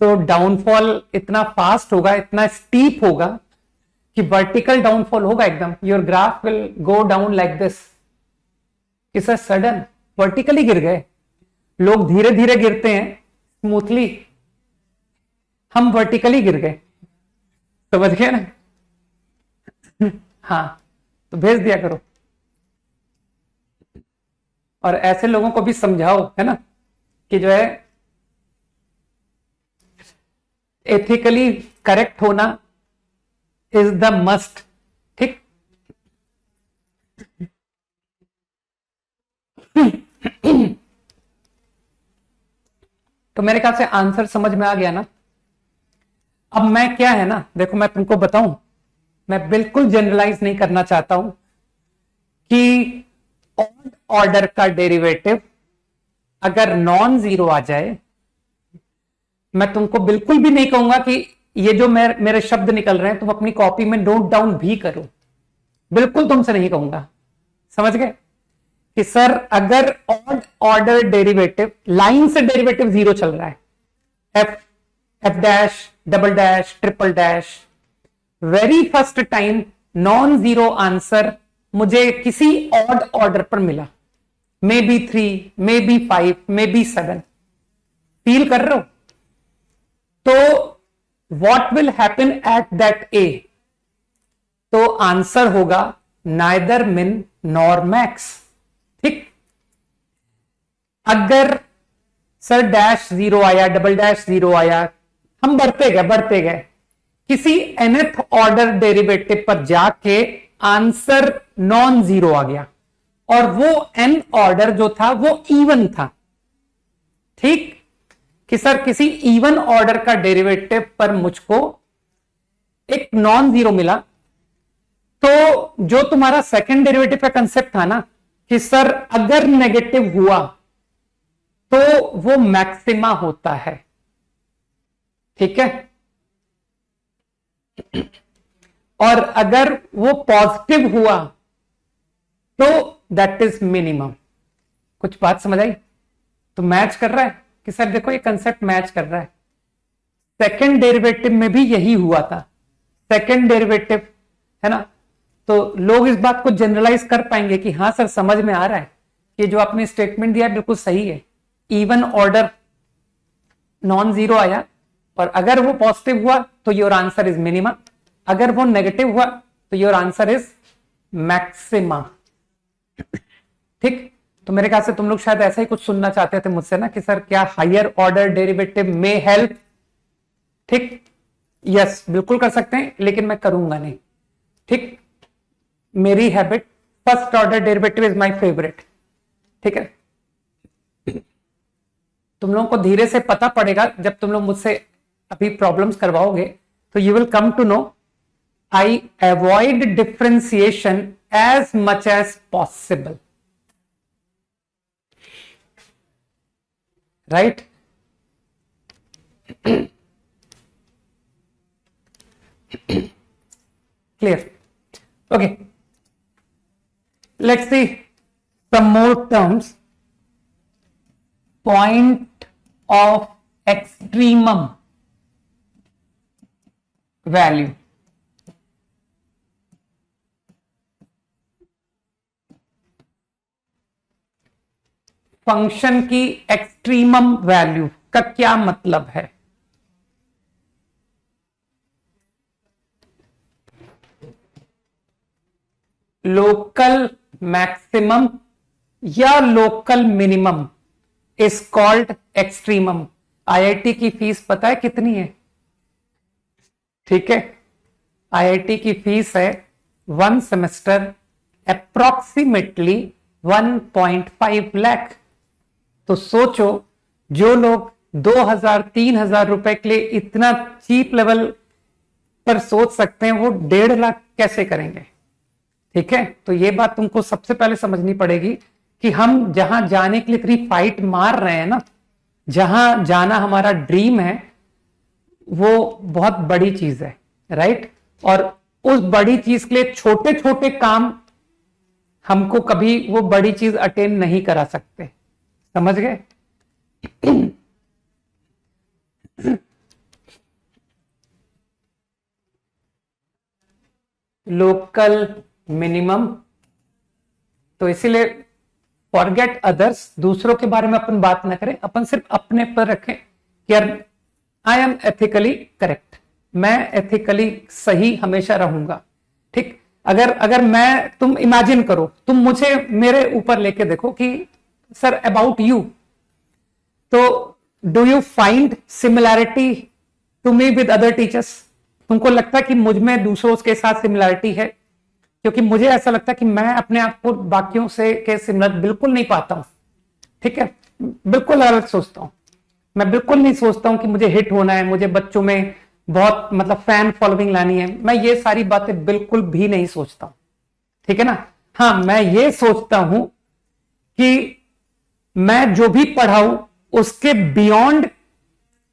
तो डाउनफॉल इतना फास्ट होगा, इतना स्टीप होगा कि वर्टिकल डाउनफॉल होगा एकदम। Your graph will go down like this. इसे सडन वर्टिकली गिर गए। लोग धीरे धीरे गिरते हैं स्मूथली, हम वर्टिकली गिर गए, समझ गए ना? हाँ, तो भेज दिया करो, और ऐसे लोगों को भी समझाओ, है ना, कि जो है एथिकली करेक्ट होना इज द मस्ट, ठीक। तो मेरे ख्याल से आंसर समझ में आ गया ना। अब मैं क्या है ना, देखो मैं तुमको बताऊं, मैं बिल्कुल जनरलाइज नहीं करना चाहता हूं कि ऑड ऑर्डर का डेरिवेटिव अगर नॉन जीरो आ जाए, मैं तुमको बिल्कुल भी नहीं कहूंगा कि ये जो मेरे शब्द निकल रहे हैं तुम अपनी कॉपी में नोट डाउन भी करो, बिल्कुल तुमसे नहीं कहूंगा, समझ गए? कि सर अगर ऑड ऑर्डर डेरिवेटिव, लाइन से डेरिवेटिव जीरो चल रहा है, F F dash, double dash, triple dash, very first time non zero answer मुझे किसी ऑड ऑर्डर पर मिला, may be 3, may be 5, may be 7, feel कर रहे हो? तो what will happen at that A? तो आंसर होगा नाइदर मिन नॉर मैक्स, ठीक। अगर सर डैश जीरो आया, डबल डैश जीरो आया, हम बढ़ते गए, किसी nth ऑर्डर डेरिवेटिव पर जाके आंसर नॉन जीरो आ गया, और वो n ऑर्डर जो था वो इवन था, ठीक। कि सर किसी इवन ऑर्डर का डेरिवेटिव पर मुझको एक नॉन जीरो मिला, तो जो तुम्हारा सेकंड डेरिवेटिव का कंसेप्ट था ना कि सर अगर नेगेटिव हुआ तो वो मैक्सिमा होता है, ठीक है, और अगर वो पॉजिटिव हुआ तो दैट इज मिनिमम। कुछ बात समझ आई? तो मैच कर रहा है कि सर देखो ये कंसेप्ट मैच कर रहा है। सेकंड डेरिवेटिव में भी यही हुआ था, सेकंड डेरिवेटिव, है ना। तो लोग इस बात को जनरलाइज कर पाएंगे कि हाँ सर समझ में आ रहा है कि जो आपने स्टेटमेंट दिया बिल्कुल सही है, इवन ऑर्डर नॉन जीरो आया, और अगर वो पॉजिटिव हुआ तो योर आंसर इज मिनिमा, अगर वो नेगेटिव हुआ तो योर आंसर इज मैक्सिमा, ठीक। तो मेरे ख्याल से तुम लोग शायद ऐसा ही कुछ सुनना चाहते थे मुझसे ना कि सर क्या हायर ऑर्डर डेरिवेटिव में हेल्प, ठीक। यस बिल्कुल कर सकते हैं, लेकिन मैं करूंगा नहीं, ठीक। मेरी habit first order derivative is my favourite, ठीक है। तुम लोगों को धीरे से पता पड़ेगा जब तुम लोग मुझसे अभी प्रॉब्लम्स करवाओगे, तो you will come to know I avoid differentiation as much as possible, right? Clear? Okay, let's see some more terms. Point of extremum value, function की एक्सट्रीमम वैल्यू का क्या मतलब है? लोकल मैक्सिमम या local minimum is called extremum. IIT की fees पता है कितनी है? ठीक है, आईआईटी की फीस है 1 सेमेस्टर अप्रोक्सीमेटली 1.5 लाख। तो सोचो, जो लोग 2000-3000 रुपए के लिए इतना चीप लेवल पर सोच सकते हैं, वो 1.5 लाख कैसे करेंगे? ठीक है, तो ये बात तुमको सबसे पहले समझनी पड़ेगी कि हम जहां जाने के लिए इतनी फाइट मार रहे हैं ना, जहां जाना हमारा ड्रीम है, वो बहुत बड़ी चीज है, राइट। और उस बड़ी चीज के लिए छोटे छोटे काम हमको कभी वो बड़ी चीज अटेन नहीं करा सकते, समझ गए। लोकल मिनिमम, तो इसीलिए फॉरगेट अदर्स, दूसरों के बारे में अपन बात ना करें, अपन सिर्फ अपने पर रखें कि यार आई एम एथिकली करेक्ट, मैं एथिकली सही हमेशा रहूंगा, ठीक। अगर अगर मैं, तुम इमेजिन करो, तुम मुझे मेरे ऊपर लेके देखो कि सर अबाउट यू, तो do you find similarity to me with other teachers? तुमको लगता है कि मुझ में दूसरों के साथ सिमिलैरिटी है? क्योंकि मुझे ऐसा लगता है कि मैं अपने आप को बाकियों से के सिमिलर बिल्कुल नहीं पाता हूं, ठीक है, बिल्कुल अलग सोचता हूं। मैं बिल्कुल नहीं सोचता हूं कि मुझे हिट होना है, मुझे बच्चों में बहुत मतलब फैन फॉलोइंग लानी है, मैं ये सारी बातें बिल्कुल भी नहीं सोचता हूं, ठीक है ना। हाँ, मैं ये सोचता हूं कि मैं जो भी पढ़ाऊं उसके बियॉन्ड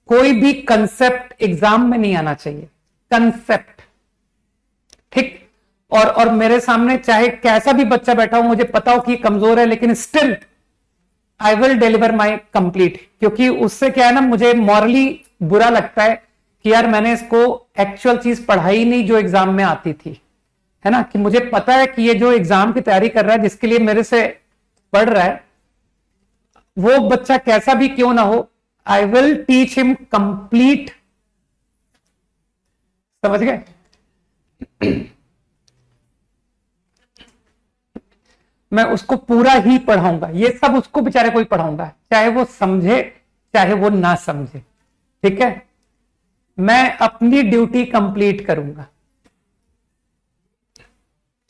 कोई भी कंसेप्ट एग्जाम में नहीं आना चाहिए, कंसेप्ट, ठीक। और मेरे सामने चाहे कैसा भी बच्चा बैठा हो, मुझे पता हो कि कमजोर है, लेकिन still I will deliver my complete, क्योंकि उससे क्या है ना, मुझे मॉरली बुरा लगता है कि यार मैंने इसको एक्चुअल चीज पढ़ाई नहीं जो एग्जाम में आती थी, है ना। कि मुझे पता है कि ये जो एग्जाम की तैयारी कर रहा है, जिसके लिए मेरे से पढ़ रहा है, वो बच्चा कैसा भी क्यों ना हो, I will teach him complete, समझ गए। मैं उसको पूरा ही पढ़ाऊंगा, ये सब उसको बेचारे को ही पढ़ाऊंगा, चाहे वो समझे चाहे वो ना समझे, ठीक है। मैं अपनी ड्यूटी कंप्लीट करूंगा,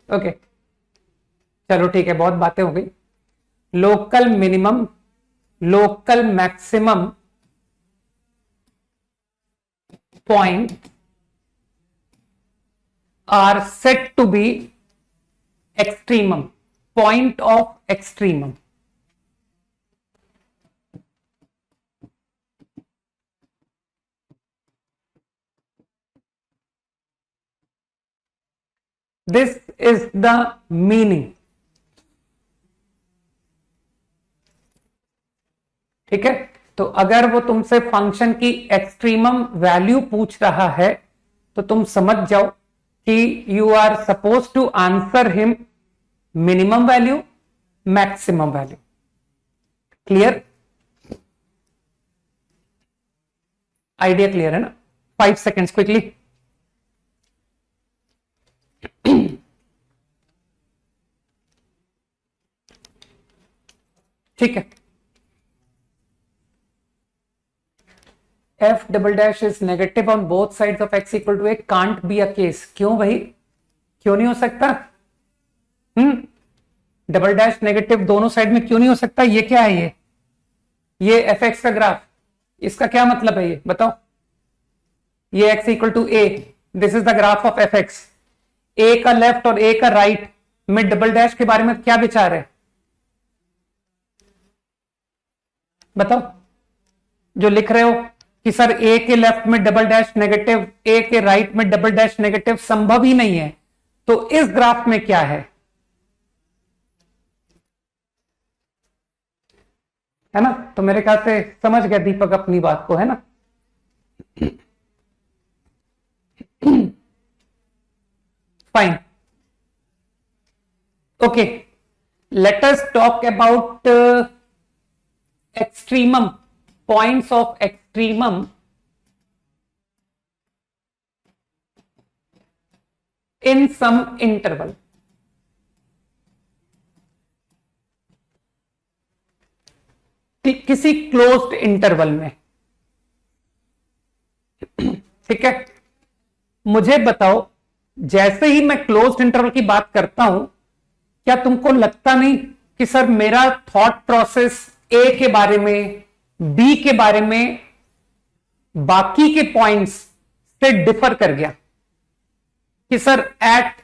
ओके। चलो ठीक है, बहुत बातें हो गई। Local minimum, local maximum point are set to be extremum, point of extremum. This is the meaning, ठीक है। तो अगर वो तुमसे फंक्शन की एक्सट्रीमम वैल्यू पूछ रहा है, तो तुम समझ जाओ कि you are suppose to answer him minimum value, maximum value, clear, idea clear है ना। 5 सेकेंड्स क्विकली। ठीक है, f double dash is negative on both sides of x equal to a can't b a case. क्यों भाई, क्यों नहीं हो सकता? डबल डैश नेगेटिव दोनों साइड में क्यों नहीं हो सकता? ये क्या है, ये एफ एक्स का ग्राफ, इसका क्या मतलब है ये बताओ। ये X equal to A, this is the graph of F X. A का लेफ्ट और ए का राइट में डबल डैश के बारे में क्या विचार है बताओ। जो लिख रहे हो कि सर ए के लेफ्ट में डबल डैश नेगेटिव, ए के राइट में डबल डैश नेगेटिव, संभव ही नहीं है, तो इस ग्राफ में क्या है ना। तो मेरे ख्याल से समझ गया दीपक अपनी बात को, है ना। Fine, okay, let us talk about extremum, points of extremum in some interval. किसी क्लोज्ड इंटरवल में, ठीक है। मुझे बताओ, जैसे ही मैं क्लोज्ड इंटरवल की बात करता हूं, क्या तुमको लगता नहीं कि सर मेरा थॉट प्रोसेस ए के बारे में, बी के बारे में, बाकी के पॉइंट्स से डिफर कर गया कि सर एट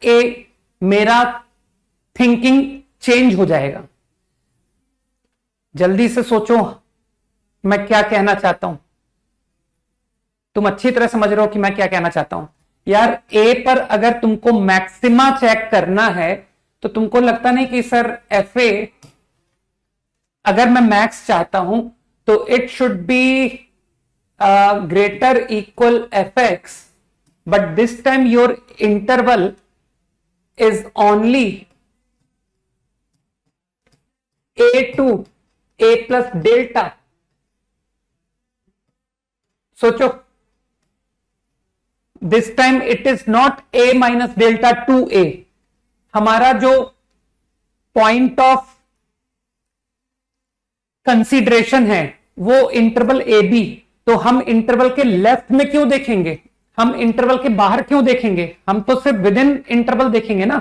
ए मेरा थिंकिंग चेंज हो जाएगा। जल्दी से सोचो मैं क्या कहना चाहता हूं। तुम अच्छी तरह समझ रहे हो कि मैं क्या कहना चाहता हूं। यार ए पर अगर तुमको मैक्सिमा चेक करना है तो तुमको लगता नहीं कि सर एफ ए अगर मैं मैक्स चाहता हूं तो it should be greater equal F X, but this time your interval is only A to A plus delta. सोचो, this time it is not A minus delta to A. हमारा जो point of consideration है वो interval A B, तो हम interval के left में क्यों देखेंगे, हम इंटरवल के बाहर क्यों देखेंगे, हम तो सिर्फ विद इन इंटरवल देखेंगे ना।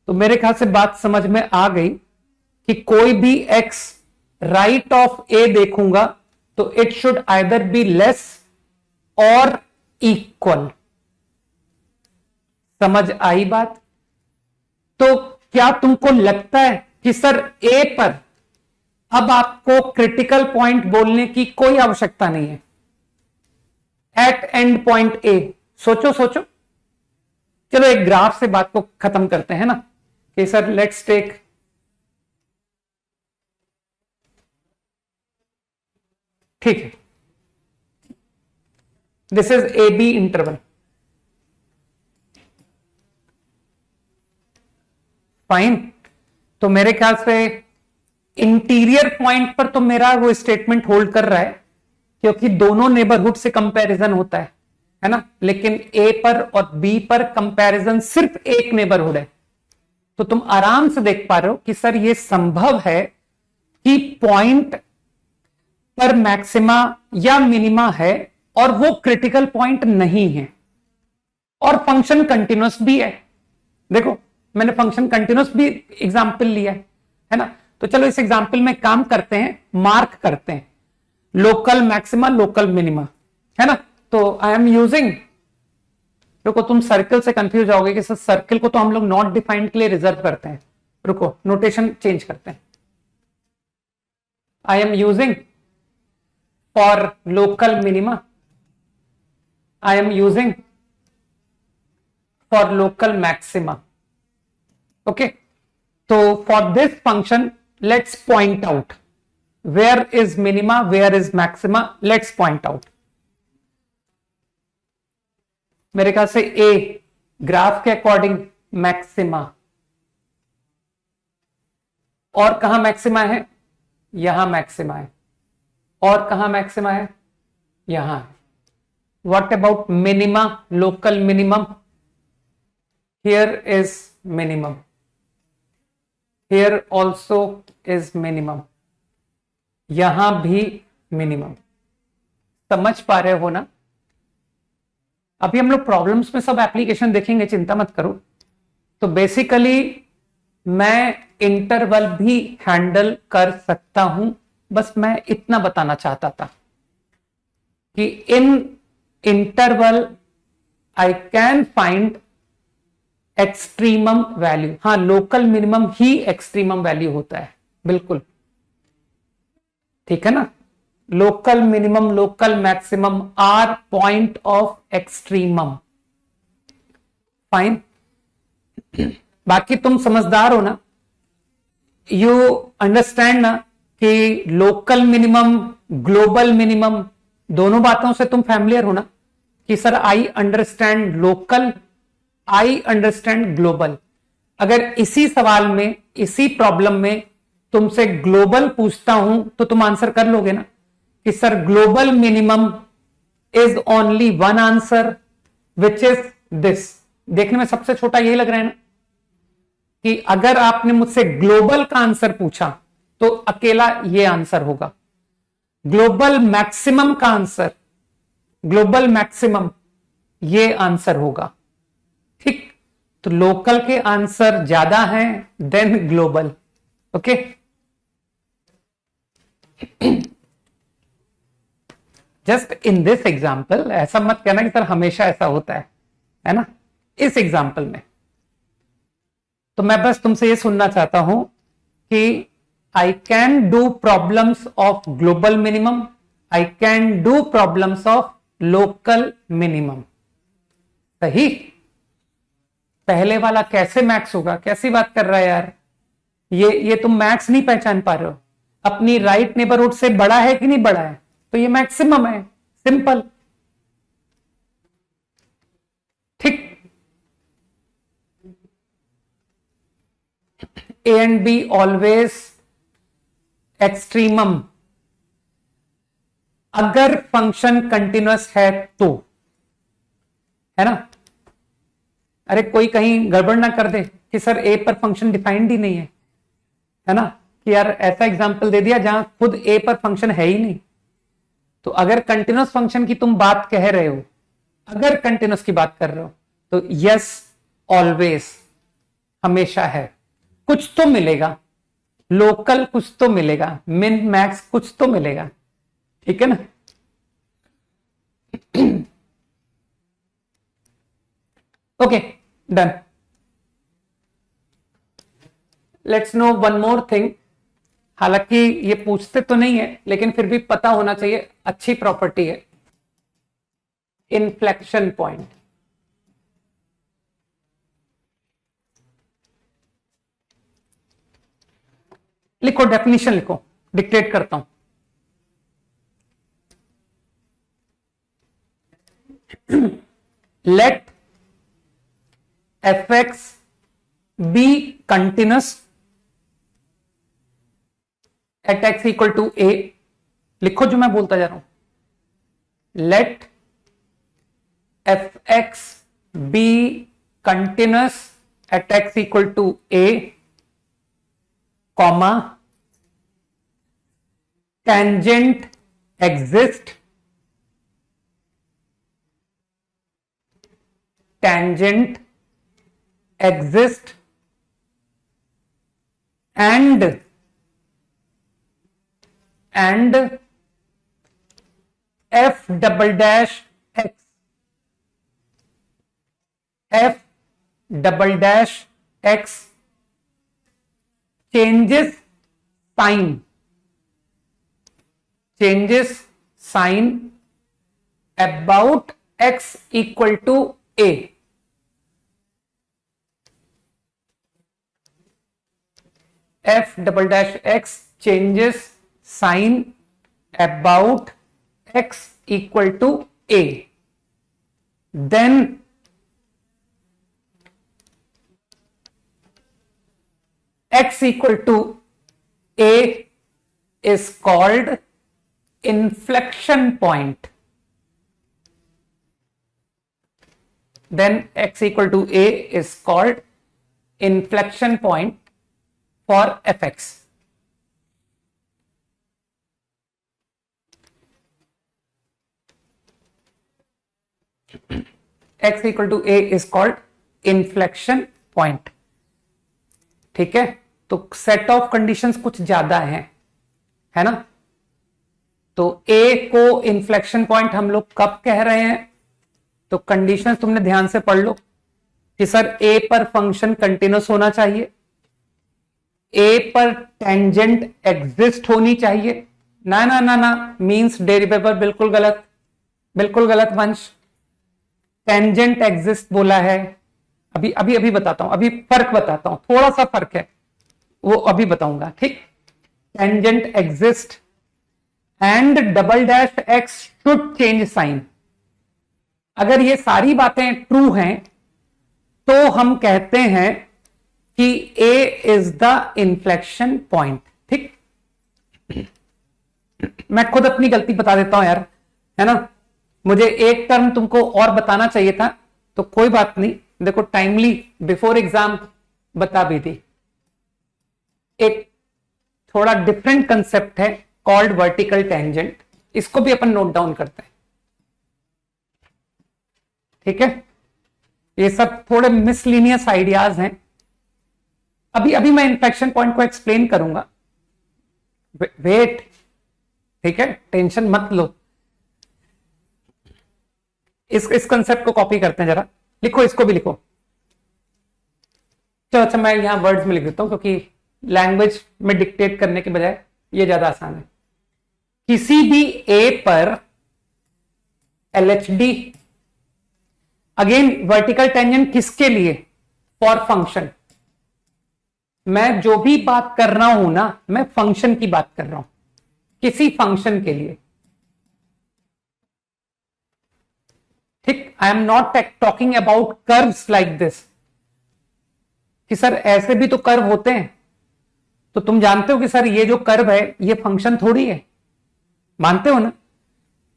तो मेरे ख्याल से बात समझ में आ गई कि कोई भी एक्स राइट ऑफ ए देखूंगा तो it should either be less और इक्वल। समझ आई बात। तो क्या तुमको लगता है कि सर ए पर अब आपको क्रिटिकल पॉइंट बोलने की कोई आवश्यकता नहीं है, एट एंड पॉइंट ए? सोचो सोचो। चलो एक ग्राफ से बात को खत्म करते हैं ना कि सर लेट्स टेक ठीक है, this is a b interval. Fine. तो मेरे ख्याल से इंटीरियर पॉइंट पर तो मेरा वो स्टेटमेंट होल्ड कर रहा है क्योंकि दोनों नेबरहुड से कंपैरिजन होता है ना। लेकिन ए पर और बी पर कंपैरिजन सिर्फ एक नेबरहुड है। तो तुम आराम से देख पा रहे हो कि सर ये संभव है कि पॉइंट पर मैक्सिमा या मिनिमा है और वो क्रिटिकल पॉइंट नहीं है, और फंक्शन कंटिन्यूअस भी है। देखो मैंने फंक्शन कंटिन्यूअस भी एग्जाम्पल लिया है ना। तो चलो इस एग्जाम्पल में काम करते हैं, मार्क करते हैं लोकल मैक्सिमा लोकल मिनिमा, है ना। तो आई एम यूजिंग, रुको तुम सर्कल से कंफ्यूज जाओगे कि सर सर्कल को तो हम लोग नॉट डिफाइंड के लिए रिजर्व करते हैं। रुको नोटेशन चेंज करते हैं। I am using for local minima, I am using for local maxima. Okay, तो for this function let's point out where is minima where is maxima. Let's point out. मेरे ख्याल से A graph के according maxima, और कहां maxima है, यहां maxima है, और कहां मैक्सिमा है, यहां है। What about minima local minimum? Here is minimum, here also is minimum, यहां भी मिनिमम। समझ पा रहे हो ना? अभी हम लोग प्रॉब्लम्स में सब एप्लीकेशन देखेंगे, चिंता मत करो। तो बेसिकली मैं इंटरवल भी हैंडल कर सकता हूं, बस मैं इतना बताना चाहता था कि in interval I can find extremum value. हाँ, लोकल मिनिमम ही एक्सट्रीमम वैल्यू होता है, बिल्कुल ठीक है ना। Local minimum local maximum are point of extremum. Fine. बाकी तुम समझदार हो ना, यू अंडरस्टैंड ना कि लोकल मिनिमम ग्लोबल मिनिमम दोनों बातों से तुम फैमिलियर हो ना कि sir I understand local, I understand global. अगर इसी सवाल में इसी प्रॉब्लम में तुमसे ग्लोबल पूछता हूं तो तुम आंसर कर लोगे ना कि sir global minimum is only one answer which is this. देखने में सबसे छोटा यही लग रहा है ना कि अगर आपने मुझसे ग्लोबल का आंसर पूछा तो अकेला ये आंसर होगा। ग्लोबल मैक्सिमम का आंसर, ग्लोबल मैक्सिमम ये आंसर होगा, ठीक। तो लोकल के आंसर ज्यादा हैं than global. Okay, just in this example, ऐसा मत कहना कि सर हमेशा ऐसा होता है ना। इस एग्जाम्पल में तो मैं बस तुमसे ये सुनना चाहता हूं कि आई can do problems of global minimum, I can do problems of local minimum. सही। पहले वाला कैसे मैक्स होगा? कैसी बात कर रहा है यार, ये तुम मैक्स नहीं पहचान पा रहे हो। अपनी राइट नेबरहुड से बड़ा है कि नहीं बड़ा है, तो ये मैक्सिमम है। सिंपल। ठीक। A and be always extremum अगर फंक्शन कंटिन्यूअस है तो, है ना। अरे कोई कहीं गड़बड़ ना कर दे कि सर ए पर फंक्शन डिफाइंड ही नहीं है ना, कि यार ऐसा एग्जांपल दे दिया जहां खुद ए पर फंक्शन है ही नहीं। तो अगर कंटिन्यूअस फंक्शन की तुम बात कह रहे हो, अगर कंटिन्यूअस की बात कर रहे हो, तो यस ऑलवेज, हमेशा है। कुछ तो मिलेगा, लोकल कुछ तो मिलेगा, मिन मैक्स कुछ तो मिलेगा। ठीक है ना। Okay done. Let's no one more thing. हालांकि ये पूछते तो नहीं है, लेकिन फिर भी पता होना चाहिए, अच्छी प्रॉपर्टी है। Inflection point. लिखो, डेफिनेशन लिखो, डिक्टेट करता हूं। Let fx be continuous at x equal to a। लिखो जो मैं बोलता जा रहा हूं। Let fx be continuous at x equal to a, comma, tangent exist, tangent exist and f double dash x, f double dash x changes sign about x equal to a। f double dash x changes sign about x equal to a, then x equal to a is called inflection point। Then x equal to a is called inflection point for fx। x equal to a is called inflection point। ठीक है। तो set of conditions कुछ ज्यादा है ना। तो a को inflection point हम लोग कब कह रहे हैं? तो कंडीशंस तुमने ध्यान से पढ़ लो कि सर a पर फंक्शन कंटिन्यूअस होना चाहिए, a पर टेंजेंट एग्जिस्ट होनी चाहिए। ना ना ना ना मींस डेरिवेबल, बिल्कुल गलत, बिल्कुल गलत वंश। टेंजेंट एग्जिस्ट बोला है, अभी बताता हूं, अभी फर्क बताता हूं, थोड़ा सा फर्क है वो अभी बताऊंगा। ठीक। Tangent exist and double dash x should change sign. अगर ये सारी बातें ट्रू हैं तो हम कहते हैं कि A is the inflection point. ठीक। मैं खुद अपनी गलती बता देता हूं यार, है ना। मुझे एक टर्म तुमको और बताना चाहिए था, तो कोई बात नहीं, देखो टाइमली बिफोर एग्जाम बता भी दी। एक थोड़ा डिफरेंट कंसेप्ट है कॉल्ड वर्टिकल टेंजेंट, इसको भी अपन नोट डाउन करते हैं। ठीक है। ये सब थोड़े मिसलिनियस आइडियाज हैं। अभी मैं इन्फ्लेक्शन पॉइंट को एक्सप्लेन करूंगा। वेट। ठीक है, टेंशन मत लो। इस कंसेप्ट को कॉपी करते हैं, जरा लिखो, इसको भी लिखो। चलो अच्छा, मैं यहां वर्ड्स में लिख देता हूं क्योंकि लैंग्वेज में डिक्टेट करने के बजाय ये ज्यादा आसान है। किसी भी ए पर LHD। अगेन वर्टिकल टेंजेंट किसके लिए? For function. मैं जो भी बात कर रहा हूं ना, मैं फंक्शन की बात कर रहा हूं, किसी फंक्शन के लिए। ठीक, आई am not talking about curves like this, कि सर ऐसे भी तो कर्व होते हैं। तो तुम जानते हो कि सर ये जो कर्व है ये फंक्शन थोड़ी है। मानते हो ना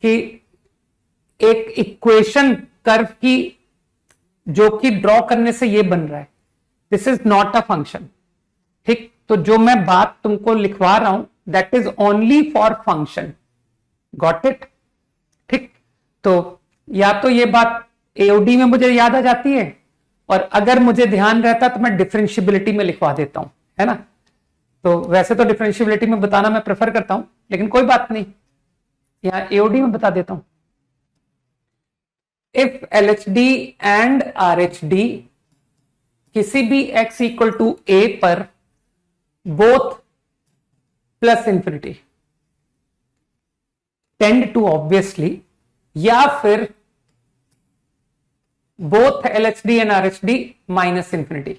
कि एक इक्वेशन कर्व की जो कि ड्रॉ करने से ये बन रहा है, this is not a function. ठीक, तो जो मैं बात तुमको लिखवा रहा हूं that is only for function. Got it? ठीक, तो या तो ये बात एओडी में मुझे याद आ जाती है, और अगर मुझे ध्यान रहता तो मैं डिफरेंशियबिलिटी में लिखवा देता हूं, है ना। तो वैसे तो डिफरेंशियबिलिटी में बताना मैं प्रेफर करता हूं, लेकिन कोई बात नहीं, यहां एओडी में बता देता हूं। इफ LHD एंड RHD किसी भी x इक्वल टू a पर both plus infinity tend to obviously, या फिर both LHD and RHD minus infinity.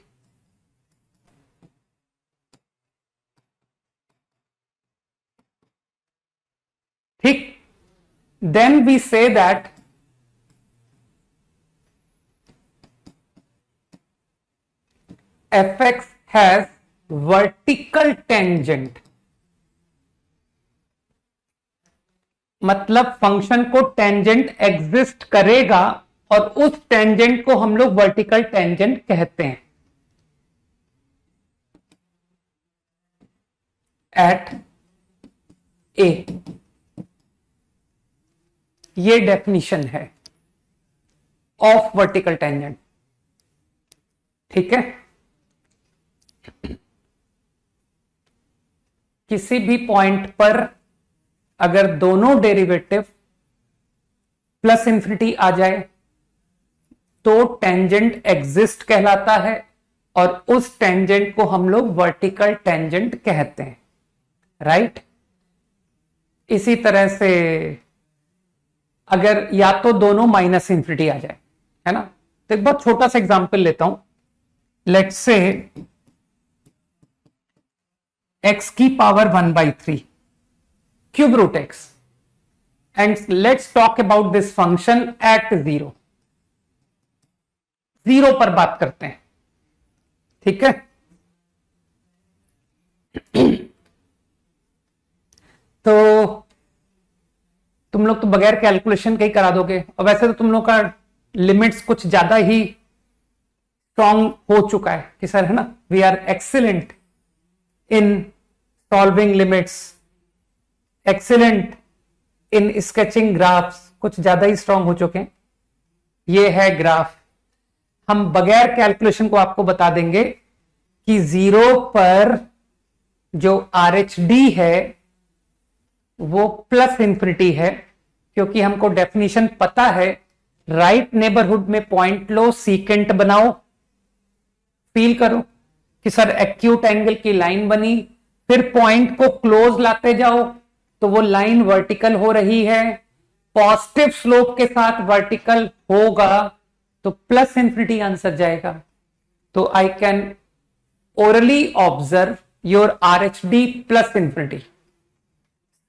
ठीक, then we say that fx has vertical tangent। मतलब फंक्शन को टेंजेंट एग्जिस्ट करेगा, और उस टेंजेंट को हम लोग वर्टिकल टेंजेंट कहते हैं। एट ए, ये डेफिनेशन है ऑफ वर्टिकल टेंजेंट। ठीक है, किसी भी पॉइंट पर अगर दोनों डेरिवेटिव प्लस इंफिनिटी आ जाए तो टेंजेंट एग्जिस्ट कहलाता है, और उस टेंजेंट को हम लोग वर्टिकल टेंजेंट कहते हैं। राइट, इसी तरह से अगर या तो दोनों माइनस इंफिनिटी आ जाए, है ना। तो एक बहुत छोटा सा एग्जांपल लेता हूं। लेट्स से x की power 1/3 cube root x, and let's talk about this function at 0 पर बात करते हैं। ठीक है, तो तुम लोग तो बगैर कैलकुलेशन के ही करा दोगे, और वैसे तो तुम लोग का लिमिट्स कुछ ज्यादा ही स्ट्रॉन्ग हो चुका है कि सर, है ना, we are excellent in solving limits, excellent in sketching graphs, कुछ ज्यादा ही स्ट्रॉन्ग हो चुके हैं। ये है ग्राफ, हम बगैर कैलकुलेशन को आपको बता देंगे कि 0 पर जो RHD है वो प्लस इंफिनिटी है, क्योंकि हमको डेफिनेशन पता है। राइट नेबरहुड में पॉइंट लो, सीकेंट बनाओ, फील करो कि सर एक्यूट एंगल की लाइन बनी, फिर पॉइंट को क्लोज लाते जाओ तो वो लाइन वर्टिकल हो रही है, पॉजिटिव स्लोप के साथ वर्टिकल होगा तो प्लस इंफिनिटी आंसर जाएगा। तो I can orally observe your RHD plus infinity.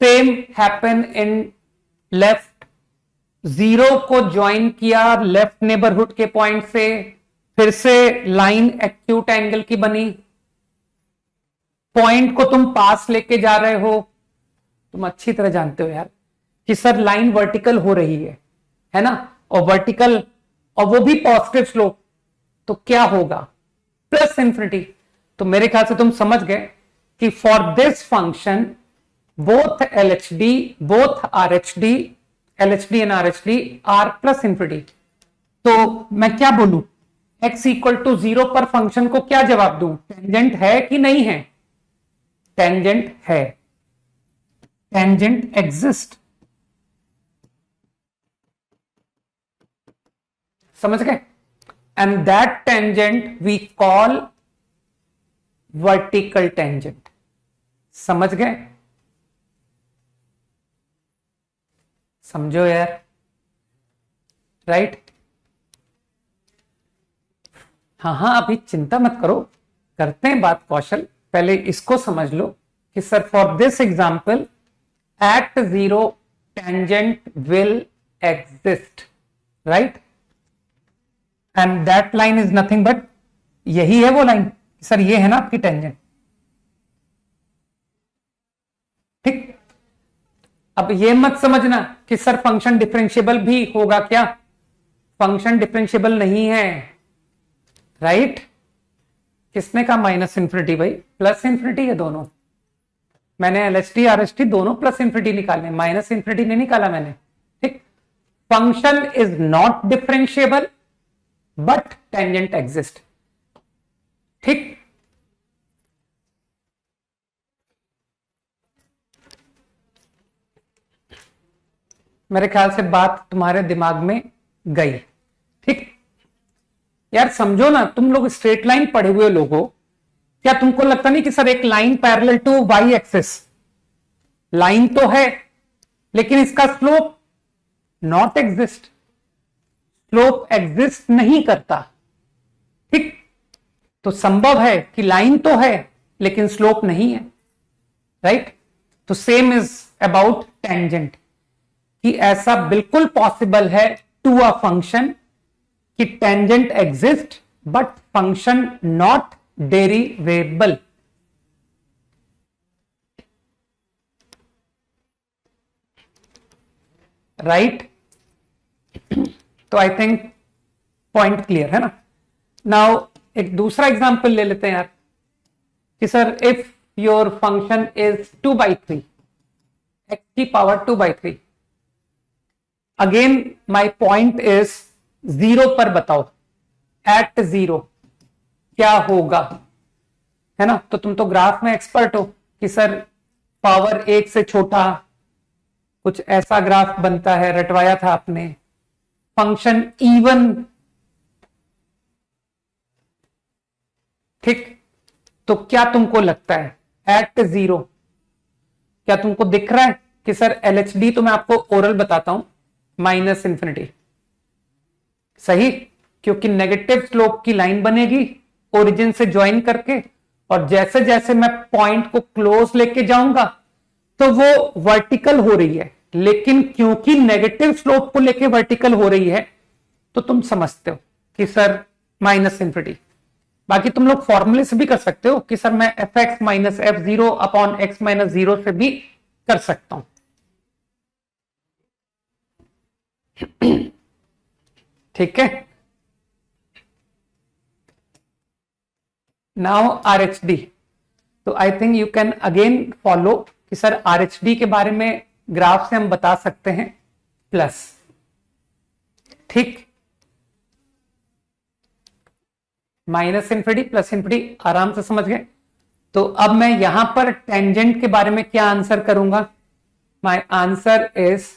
Same happen in left, 0 को ज्वाइन किया लेफ्ट नेबरहुड के पॉइंट से, फिर से लाइन एक्यूट एंगल की बनी, पॉइंट को तुम पास लेके जा रहे हो, तुम अच्छी तरह जानते हो यार कि सर लाइन वर्टिकल हो रही है ना, और वर्टिकल, और वो भी पॉजिटिव स्लोप, तो क्या होगा? Plus infinity. तो मेरे ख्याल से तुम समझ गए कि for this function both LHD, both RHD, LHD and RHD are plus infinity। तो मैं क्या बोलूं, x इक्वल टू 0 पर फंक्शन को क्या जवाब दूं? टेंजेंट है कि नहीं है? टेंजेंट है, टेंजेंट एग्जिस्ट। समझ गए? And that tangent we call vertical tangent. समझ गए? समझो यार। राइट। हाँ हाँ, अभी चिंता मत करो, करते हैं बात कौशल। पहले इसको समझ लो कि sir for this example at zero tangent will exist, right, and that line is nothing but, यही है वो लाइन सर, ये है ना आपकी टेंजेंट, ठीक। अब ये मत समझना कि सर फंक्शन डिफरेंशिएबल भी होगा क्या, फंक्शन डिफरेंशिएबल नहीं है, राइट। किसने कहा माइनस इंफिनिटी, भाई प्लस इंफिनिटी है दोनों। मैंने एलएचटी आरएचटी दोनों प्लस इंफिनिटी निकाले, माइनस इंफिनिटी नहीं निकाला मैंने, ठीक। Function is not differentiable but tangent exist, ठीक। मेरे ख्याल से बात तुम्हारे दिमाग में गई, ठीक। यार समझो ना, तुम लोग स्ट्रेट लाइन पढ़े हुए लोगों, क्या तुमको लगता नहीं कि सर एक line parallel to y axis, line तो है लेकिन इसका slope not exist, slope exist नहीं करता, ठीक। तो संभव है कि लाइन तो है लेकिन स्लोप नहीं है, राइट। तो सेम इज अबाउट टेंजेंट, कि ऐसा बिल्कुल पॉसिबल है टू अ फंक्शन कि tangent exist but function not derivable, right. तो आई थिंक पॉइंट क्लियर है ना। नाउ एक दूसरा एग्जांपल ले लेते हैं यार, कि sir if your function is 2/3, x की power 2/3, again my point is zero पर बताओ, एट जीरो क्या होगा, है ना। तो तुम तो ग्राफ में एक्सपर्ट हो कि सर पावर 1 से छोटा कुछ ऐसा ग्राफ बनता है, रटवाया था आपने। फंक्शन इवन, ठीक। तो क्या तुमको लगता है एट जीरो, क्या तुमको दिख रहा है कि सर एलएचडी, तो मैं आपको ओरल बताता हूं, माइनस इंफिनिटी, सही, क्योंकि नेगेटिव स्लोप की लाइन बनेगी ओरिजिन से ज्वाइन करके, और जैसे जैसे मैं पॉइंट को क्लोज लेके जाऊंगा तो वो वर्टिकल हो रही है, लेकिन क्योंकि नेगेटिव स्लोप को लेके वर्टिकल हो रही है तो तुम समझते हो कि सर माइनस इंफिनिटी। बाकी तुम लोग फॉर्मूले से भी कर सकते हो कि सर मैं F x minus F zero upon x minus zero से भी कर सकता हूं, ठीक है। नाउ आरएचडी, तो I think you can again follow कि सर आरएचडी के बारे में ग्राफ से हम बता सकते हैं प्लस, ठीक। माइनस इंफिनिटी प्लस इंफिनिटी आराम से समझ गए। तो अब मैं यहां पर टेंजेंट के बारे में क्या आंसर करूंगा, my answer is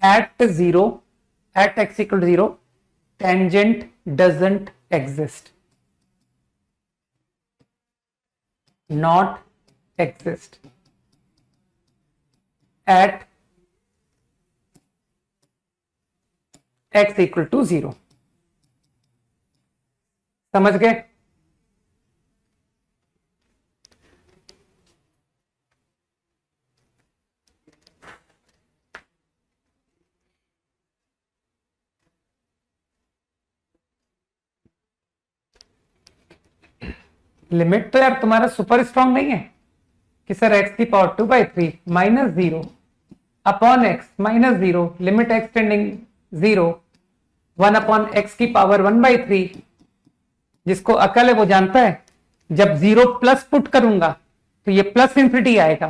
at zero, at x equal to zero, tangent doesn't exist, not exist at x equal to 0, समझ गए। लिमिट तो यार तुम्हारा सुपर स्ट्रॉन्ग नहीं है कि सर एक्स की power 2/3 minus zero upon x minus zero, limit x tending zero, 1 upon x की पावर 1/3। जिसको अकल है वो जानता है, जब जीरो प्लस पुट करूंगा तो ये प्लस इंफिनिटी आएगा,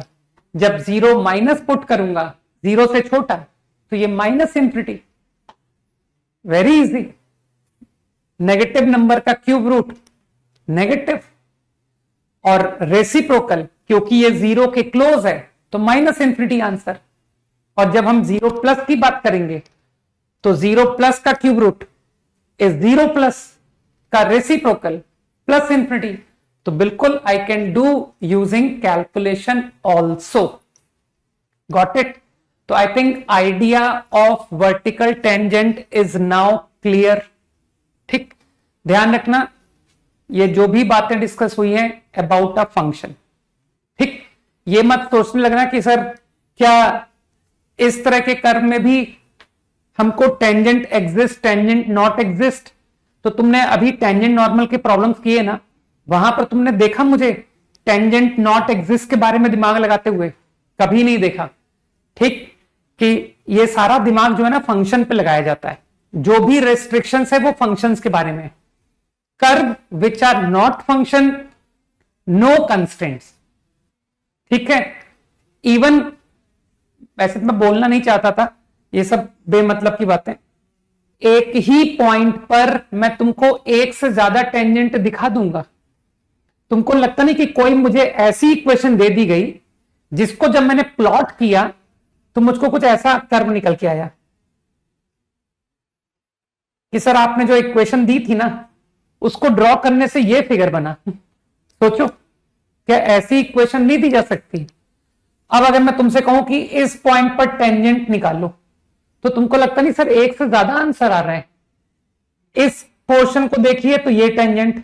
जब जीरो माइनस पुट करूंगा जीरो से छोटा तो ये minus infinity. Very easy. Negative number का क्यूब रूट नेगेटिव, और रेसिप्रोकल क्योंकि ये जीरो के क्लोज है तो माइनस इंफिनिटी आंसर। और जब हम जीरो प्लस की बात करेंगे तो जीरो प्लस का cube root is zero plus का रेसिप्रोकल प्लस इंफिनिटी। तो बिल्कुल I can do using calculation also, got it. तो I think idea of vertical tangent is now clear. ठीक, ध्यान रखना ये जो भी बातें डिस्कस हुई हैं अबाउट अ फंक्शन। ठीक, ये मत सोचने लगना कि सर क्या इस तरह के कर्व में भी हमको tangent exist tangent not exist. तो तुमने अभी टेंजेंट नॉर्मल के प्रॉब्लम्स किए ना, वहां पर तुमने देखा मुझे टेंजेंट नॉट एग्जिस्ट के बारे में दिमाग लगाते हुए? कभी नहीं देखा। ठीक, कि ये सारा दिमाग जो है ना फंक्शन पे लगाया जाता है, जो भी रेस्ट्रिक्शंस है वो फंक्शंस के बारे में। Curve which are not function, no constraints. ठीक है, इवन वैसे तो मैं बोलना नहीं चाहता था, ये सब बेमतलब की बातें। एक ही पॉइंट पर मैं तुमको एक से ज्यादा टेंजेंट दिखा दूंगा। तुमको लगता नहीं कि कोई मुझे ऐसी इक्वेशन दे दी गई जिसको जब मैंने प्लॉट किया तो मुझको कुछ ऐसा कर्व निकल के आया कि सर आपने जो इक्वेशन दी थी ना उसको ड्रॉ करने से ये फिगर बना। सोचो, क्या ऐसी इक्वेशन नहीं दी जा सकती? अब अगर मैं तुमसे कहूं कि इस पॉइंट पर टेंजेंट निकालो, तो तुमको लगता नहीं सर एक से ज्यादा आंसर आ रहा है? इस पोर्शन को देखिए तो ये टेंजेंट।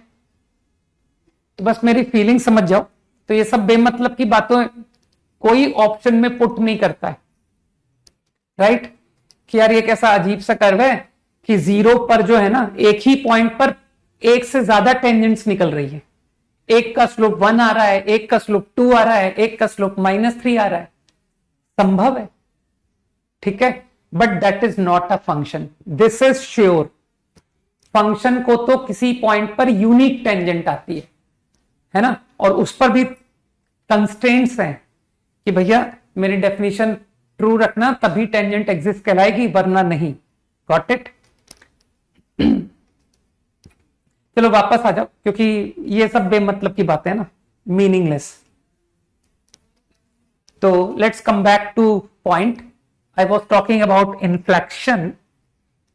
तो बस मेरी फीलिंग समझ जाओ। तो ये सब बेमतलब की बातों कोई ऑप्शन में पुट नहीं करता है, राइट? कि यार ये कैसा अजीब सा कर्व है कि जीरो पर जो है ना एक ही पॉइंट पर एक से ज्यादा टेंजेंट्स निकल रही है। एक का स्लोप 1 आ रहा है, एक का स्लोप 2 आ रहा है, एक का स्लोप -3 आ रहा है। संभव है, ठीक है, but that is not a function. This is sure. Function को तो किसी पॉइंट पर यूनिक टेंजेंट आती है ना, और उस पर भी कंस्ट्रेंट्स हैं कि भैया मेरी डेफिनेशन ट्रू रखना तभी टेंजेंट एग्जिस्ट कहलाएगी, वरना नहीं। Got it? चलो वापस आ जाओ, क्योंकि ये सब बेमतलब की बातें हैं ना, मीनिंगलेस। तो let's come back two point. I was talking about inflection,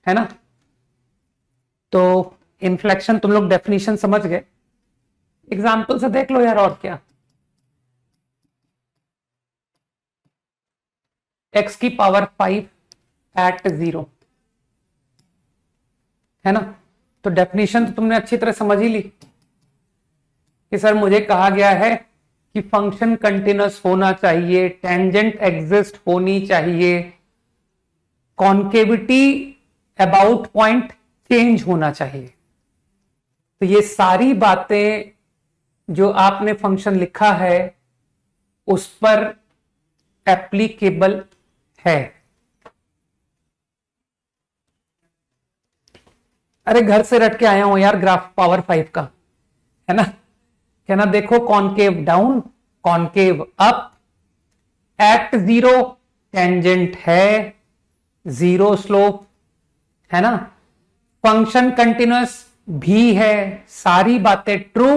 है ना? तो इन्फ्लेक्शन तुम लोग डेफिनेशन समझ गए, एग्जाम्पल से देख लो यार। और क्या, x की पावर 5 एट 0, है ना? तो डेफिनेशन तो तुमने अच्छी तरह समझ ही ली कि सर मुझे कहा गया है कि फंक्शन कंटिन्यूअस होना चाहिए, टेंजेंट एग्जिस्ट होनी चाहिए, कॉन्केविटी अबाउट पॉइंट चेंज होना चाहिए। तो ये सारी बातें जो आपने फंक्शन लिखा है उस पर एप्लीकेबल है। अरे घर से रट के आया हूं यार ग्राफ पावर 5 का, है ना? कहना देखो concave down, concave up, at 0 tangent है, 0 स्लोप, है ना? फंक्शन कंटिन्यूअस भी है, सारी बातें true.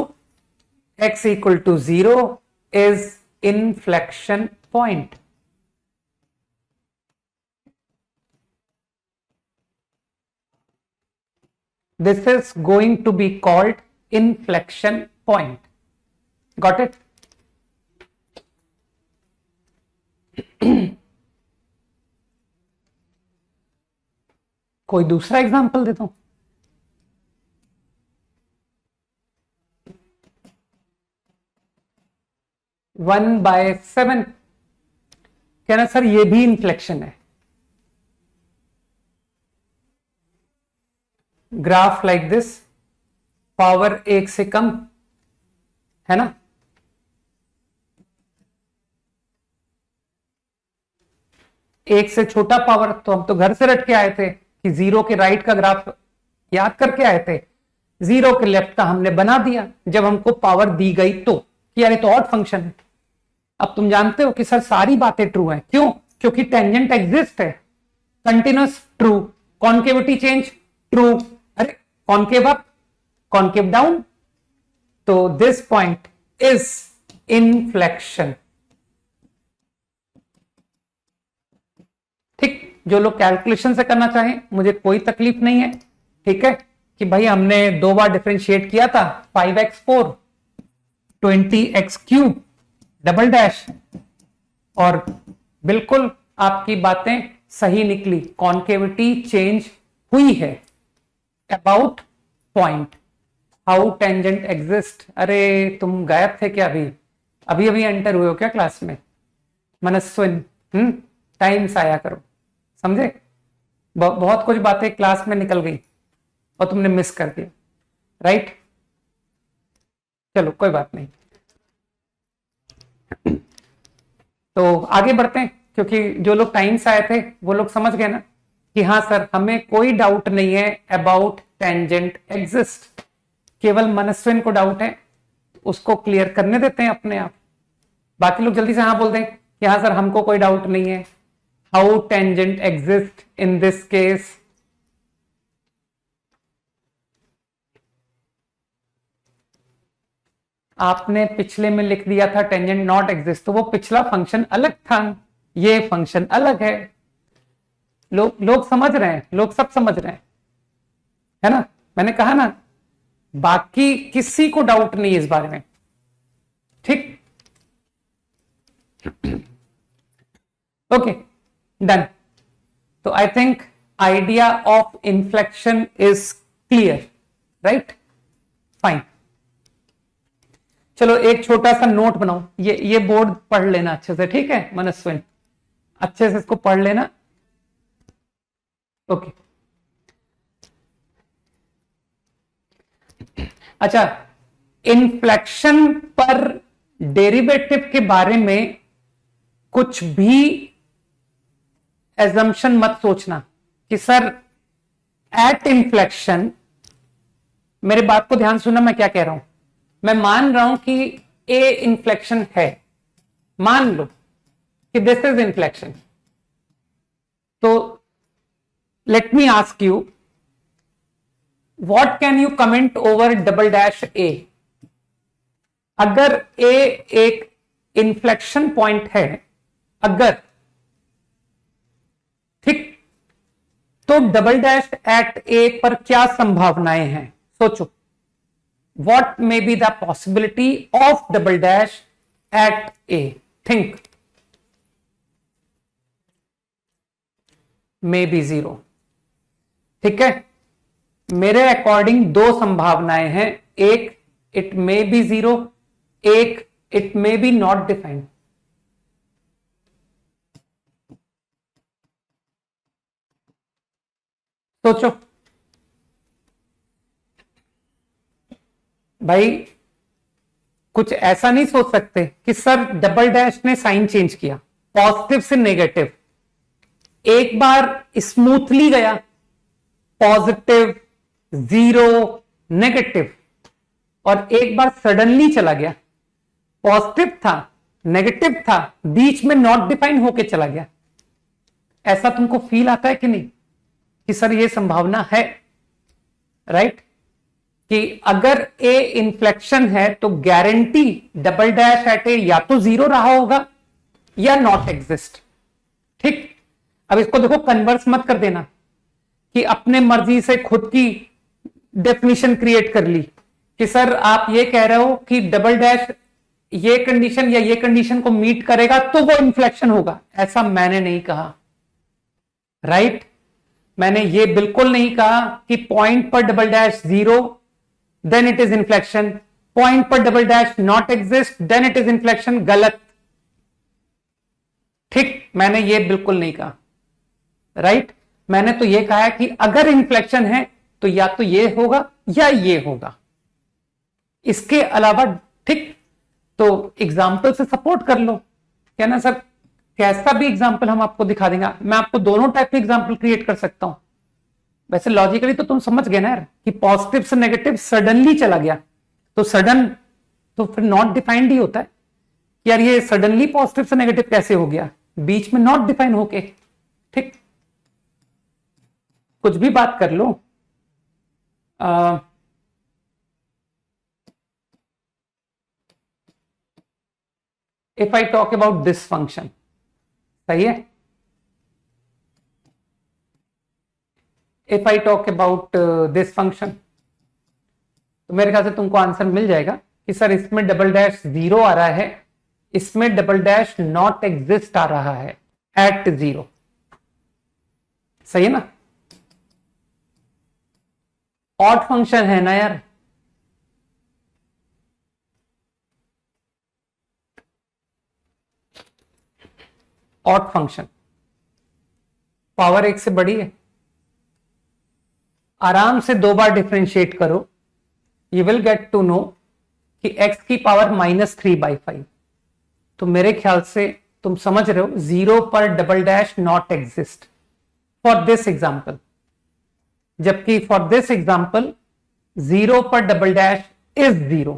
x equal to 0 is inflection point. This is going to be called inflection point. Got it? कोई दूसरा एग्जांपल देता हूं। वन बाय 7 कहना सर ये भी इन्फ्लेक्शन है। ग्राफ लाइक दिस, पावर 1 से कम, है ना? एक से छोटा पावर, तो हम तो घर से रट के आए थे कि 0 के राइट का ग्राफ याद करके आए थे, 0 के लेफ्ट का हमने बना दिया जब हमको पावर दी गई तो, कि यार ये तो ऑड फंक्शन है। अब तुम जानते हो कि सर सारी बातें ट्रू हैं। क्यों? क्योंकि टेंजेंट एग्जिस्ट है, continuous true, concavity change true, अरे कॉन्केव अप, कॉन्केव डाउन, तो दिस पॉइंट इज इनफ्लेक्शन। ठीक, जो लोग कैलकुलेशन से करना चाहें मुझे कोई तकलीफ नहीं है, ठीक है, कि भाई हमने 2 बार डिफरेंशिएट किया था, 5x4 20x3 डबल डैश, और बिल्कुल आपकी बातें सही निकली, कॉन्केविटी चेंज हुई है। About point, how tangent exist. अरे तुम गायब थे क्या? अभी अभी अभी एंटर हुए हो क्या क्लास में? मनस्विन, टाइम से आया करो, समझे? बहुत कुछ बातें क्लास में निकल गई और तुमने मिस कर दिया, राइट? चलो कोई बात नहीं, तो आगे बढ़ते हैं, क्योंकि जो लोग टाइम से आए थे वो लोग समझ गए ना कि हाँ सर हमें कोई डाउट नहीं है अबाउट टेंजेंट एग्जिस्ट, केवल मनस्विन को डाउट है, उसको क्लियर करने देते हैं अपने आप। बाकी लोग जल्दी से हाँ बोल दें कि हाँ सर हमको कोई डाउट नहीं है, how tangent exist in this case. आपने पिछले में लिख दिया था टेंजेंट नॉट एग्जिस्ट, तो वो पिछला फंक्शन अलग था, ये फंक्शन अलग है। लोग समझ रहे हैं, लोग सब समझ रहे हैं, है ना? मैंने कहा ना, बाकी किसी को डाउट नहीं इस बारे में, ठीक? Okay, done. तो I think idea of inflection is clear, right? Fine. चलो एक छोटा सा नोट बनाओ, ये बोर्ड पढ़ लेना अच्छे से, ठीक है मनस्विन? अच्छे से इसको पढ़ लेना, ओके। अच्छा, इन्फ्लेक्शन पर डेरिवेटिव के बारे में कुछ भी एजम्पशन मत सोचना कि सर एट इन्फ्लेक्शन, मेरे बात को ध्यान सुनना, मैं क्या कह रहा हूं। मैं मान रहा हूं कि ए इन्फ्लेक्शन है, मान लो कि दिस इज इन्फ्लेक्शन, तो let me ask you, what can you comment over double dash A? अगर ए एक इन्फ्लेक्शन पॉइंट है, अगर, ठीक, तो डबल डैश एट ए पर क्या संभावनाएं हैं? सोचो, what may be the possibility of double dash at a? Think. May be 0, ठीक है? मेरे अकॉर्डिंग दो संभावनाएं हैं, एक इट मे बी 0, एक it may be not defined. सोचो भाई, कुछ ऐसा नहीं सोच सकते कि सर डबल डैश ने साइन चेंज किया, पॉजिटिव से नेगेटिव, एक बार स्मूथली गया, पॉजिटिव, 0, नेगेटिव, और एक बार सडनली चला गया, पॉजिटिव था, नेगेटिव था, बीच में नॉट डिफाइन होके चला गया। ऐसा तुमको फील आता है कि नहीं कि सर ये संभावना है, राइट? कि अगर ए इन्फ्लेक्शन है तो गारंटी डबल डैश एट ए या तो 0 रहा होगा या नॉट एग्जिस्ट, ठीक? अब इसको देखो, कन्वर्स मत कर देना कि अपने मर्जी से खुद की डेफिनेशन क्रिएट कर ली कि सर आप ये कह रहे हो कि डबल डैश ये कंडीशन या ये कंडीशन को मीट करेगा तो वो इन्फ्लेक्शन होगा। ऐसा मैंने नहीं कहा, राइट? मैंने ये बिल्कुल नहीं कहा कि पॉइंट पर double dash 0 then it is inflection, point पर double dash not exist then it is inflection. गलत, ठीक? मैंने ये बिल्कुल नहीं कहा, राइट? मैंने तो ये कहा है कि अगर इन्फ्लेक्शन है तो या तो ये होगा या ये होगा, इसके अलावा, ठीक? तो एग्जाम्पल से सपोर्ट कर लो, क्या ना सर? कैसा भी एग्जाम्पल हम आपको दिखा देंगे, मैं आपको दोनों टाइप के एग्जाम्पल क्रिएट कर सकता हूं। वैसे लॉजिकली तो तुम समझ गए ना यार कि पॉजिटिव से नेगेटिव सडनली चला गया, तो सडन तो फिर नॉट डिफाइंड ही होता है कि यार ये सडनली पॉजिटिव से नेगेटिव कैसे हो गया, बीच में नॉट डिफाइन होके, ठीक? कुछ भी बात कर लो। If I talk about this function, सही है? If I talk about this function, तो मेरे ख्याल से तुमको आंसर मिल जाएगा कि सर इसमें डबल डैश 0 आ रहा है, इसमें डबल डैश नॉट एग्जिस्ट आ रहा है। एट 0। सही है ना? ऑड फंक्शन है ना यार। ऑड फंक्शन पावर 1 से बड़ी है। आराम से 2 बार डिफरेंशिएट करो, you will get to know कि x की पावर -3/5। तो मेरे ख्याल से तुम समझ रहे हो, 0 पर double dash not exist for this example, जबकि फॉर दिस एग्जाम्पल 0 पर डबल डैश इज 0।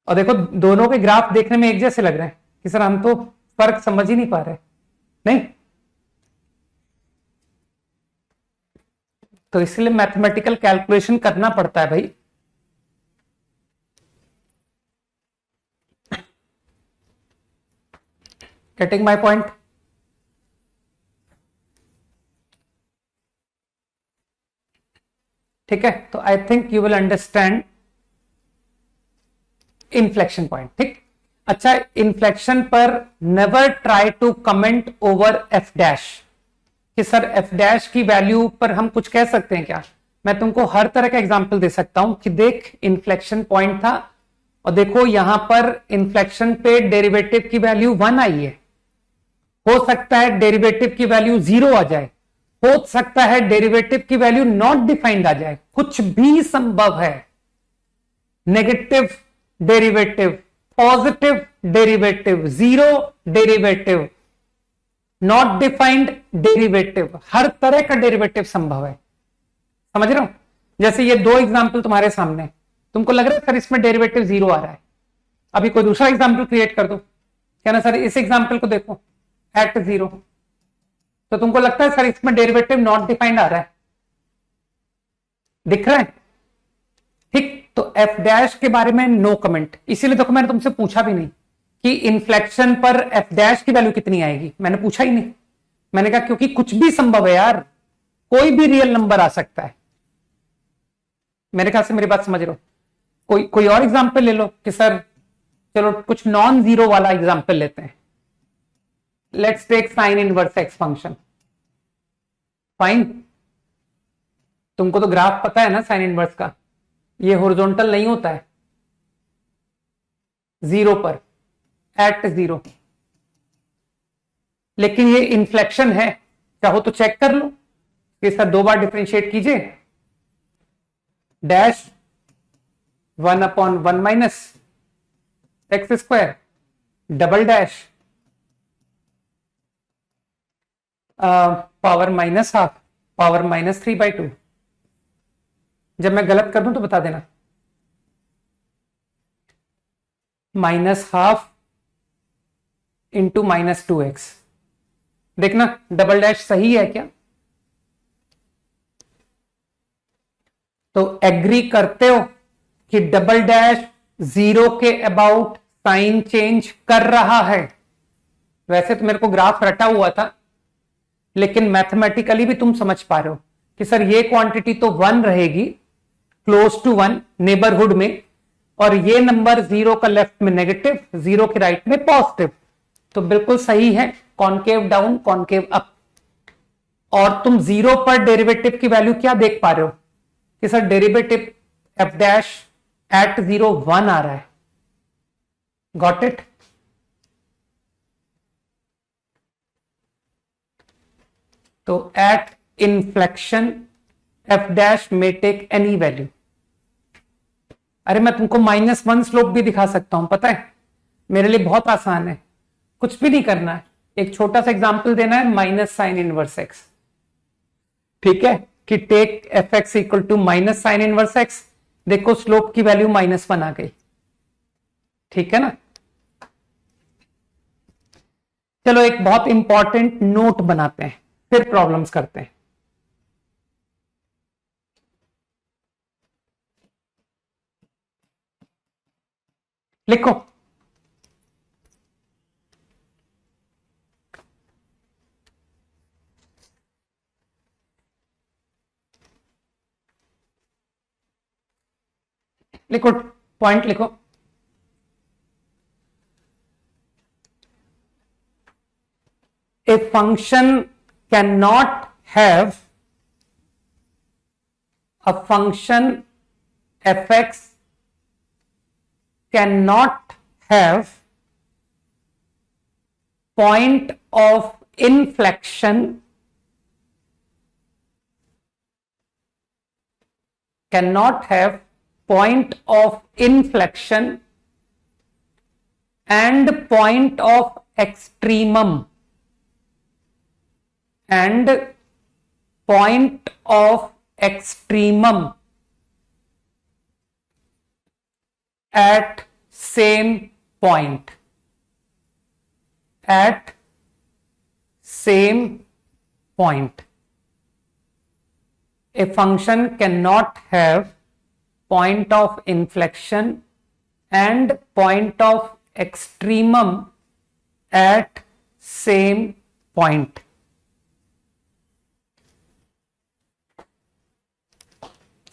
और देखो दोनों के ग्राफ देखने में एक जैसे लग रहे हैं कि सर हम तो फर्क समझ ही नहीं पा रहे। नहीं, तो इसलिए मैथमेटिकल कैलकुलेशन करना पड़ता है भाई। Getting my point? ठीक है, तो I think you will understand inflection point. ठीक, अच्छा, इन्फ्लेक्शन पर never try to comment over f dash कि सर एफ डैश की वैल्यू पर हम कुछ कह सकते हैं क्या। मैं तुमको हर तरह का एग्जांपल दे सकता हूं कि देख इन्फ्लेक्शन पॉइंट था और देखो यहां पर इन्फ्लेक्शन पे डेरिवेटिव की वैल्यू 1 आई है, हो सकता है डेरिवेटिव की वैल्यू 0 आ जाए, हो सकता है डेरिवेटिव की वैल्यू नॉट डिफाइंड आ जाए, कुछ भी संभव है। Negative derivative, positive derivative, 0 derivative, not defined derivative, हर तरह का डेरिवेटिव संभव है। समझ रहे हो? जैसे ये 2 एग्जाम्पल तुम्हारे सामने, तुमको लग रहा है सर इसमें डेरिवेटिव 0 आ रहा है, अभी कोई दूसरा एग्जाम्पल क्रिएट कर दो, कहना सर इस एग्जाम्पल को देखो एट 0, तो तुमको लगता है सर इसमें डेरिवेटिव नॉट डिफाइंड आ रहा है, दिख रहा है? ठीक, तो एफ डैश के बारे में नो कमेंट। इसीलिए देखो मैंने तुमसे पूछा भी नहीं कि इन्फ्लेक्शन पर एफ डैश की वैल्यू कितनी आएगी, मैंने पूछा ही नहीं। मैंने कहा क्योंकि कुछ भी संभव है यार, कोई भी रियल नंबर आ सकता है। मेरे ख्याल से मेरी बात समझ रहे हो? कोई और एग्जांपल ले लो कि सर चलो कुछ नॉन जीरो वाला एग्जांपल लेते हैं। Let's take sine inverse x function. Fine, तुमको तो ग्राफ पता है ना साइन इनवर्स का, ये हॉरिजॉन्टल नहीं होता है 0 पर, एट 0, लेकिन ये इन्फ्लेक्शन है। चाहो तो चेक कर लो कि सर 2 बार डिफरेंशिएट कीजिए, dash 1/1 minus x square, double dash power -12 power -3/2। जब मैं गलत कर दूं तो बता देना। -12 इंटू -2x। देखना डबल डैश सही है क्या? तो एग्री करते हो कि डबल डैश 0 के अबाउट साइन चेंज कर रहा है? वैसे तो मेरे को ग्राफ रटा हुआ था, लेकिन मैथमेटिकली भी तुम समझ पा रहे हो कि सर ये क्वांटिटी तो 1 रहेगी, क्लोज टू 1 नेबरहुड में, और ये नंबर 0 का लेफ्ट में नेगेटिव, 0 के राइट में पॉजिटिव। तो बिल्कुल सही है, कॉनकेव डाउन कॉनकेव अप। और तुम 0 पर डेरिवेटिव की वैल्यू क्या देख पा रहे हो कि sir derivative f dash at 0 1 आ रहा है। Got it? तो एट इन्फ्लेक्शन एफ डैश में टेक एनी वैल्यू। अरे मैं तुमको -1 स्लोप भी दिखा सकता हूं, पता है मेरे लिए बहुत आसान है, कुछ भी नहीं करना है, एक छोटा सा एग्जांपल देना है, माइनस साइन इनवर्स एक्स। ठीक है, कि take f x equal to minus sine inverse x. देखो स्लोप की वैल्यू -1 आ गई। ठीक है ना? चलो एक बहुत इंपॉर्टेंट नोट बनाते हैं, फिर प्रॉब्लम्स करते हैं। लिखो, लिखो, पॉइंट लिखो। A function cannot have a function fx cannot have point of inflection, cannot have point of inflection and point of extremum and point of extremum at same point, at same point. A function cannot have point of inflection and point of extremum at same point.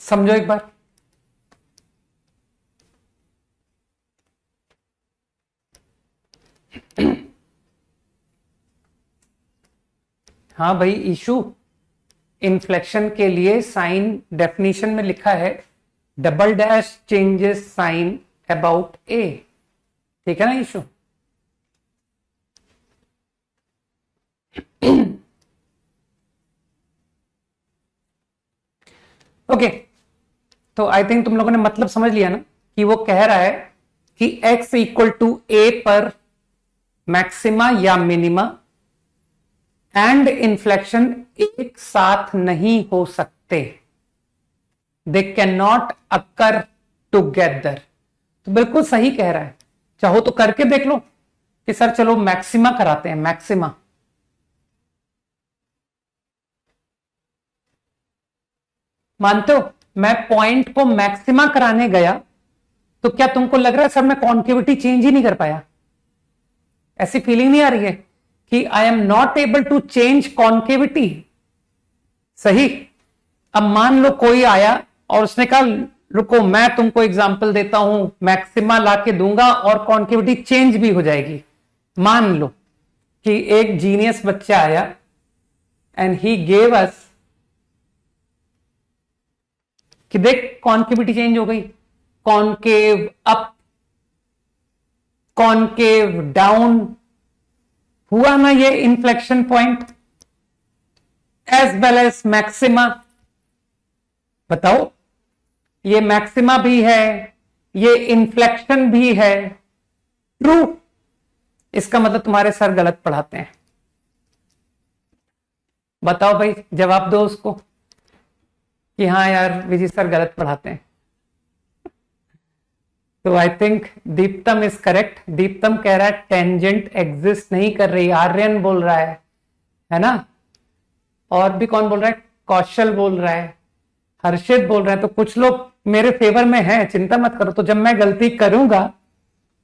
समझो एक बार। हाँ भाई issue, inflection के लिए sign definition में लिखा है double dash changes sign about A, ठीक है ना इशू। ओके, तो आई थिंक तुम लोगों ने मतलब समझ लिया ना कि वो कह रहा है कि x इक्वल टू ए पर मैक्सिमा या मिनिमा एंड इन्फ्लेक्शन एक साथ नहीं हो सकते, they can not occur together. तो बिल्कुल सही कह रहा है, चाहो तो करके देख लो कि सर चलो मैक्सिमा कराते हैं, मैक्सिमा। मानते हो मैं पॉइंट को मैक्सिमा कराने गया तो क्या तुमको लग रहा है सर मैं कॉन्केविटी चेंज ही नहीं कर पाया? ऐसी फीलिंग नहीं आ रही है कि I am not able to change concavity? सही। अब मान लो कोई आया और उसने कहा रुको मैं तुमको एग्जांपल देता हूं, मैक्सिमा लाके दूंगा और कॉन्केविटी चेंज भी हो जाएगी। मान लो कि एक जीनियस बच्चा आया एंड ही गेव अस कि देख कॉन्केविटी चेंज हो गई, कॉन्केव अप, कॉन्केव डाउन, हुआ ना ये inflection point as well as maxima. बताओ ये मैक्सिमा भी है, ये इन्फ्लेक्शन भी है, ट्रू। इसका मतलब तुम्हारे सर गलत पढ़ाते हैं। बताओ भाई, जवाब दो उसको कि हाँ यार विजय सर गलत पढ़ाते हैं। तो I think Deeptam is correct. Deeptam कह रहा है टेंजेंट एग्जिस्ट नहीं कर रही, आर्यन बोल रहा है ना? और भी कौन बोल रहा है? कौशल बोल रहा है, हर्षित बोल रहा है। तो कुछ लोग मेरे फेवर में हैं, चिंता मत करो। तो जब मैं गलती करूंगा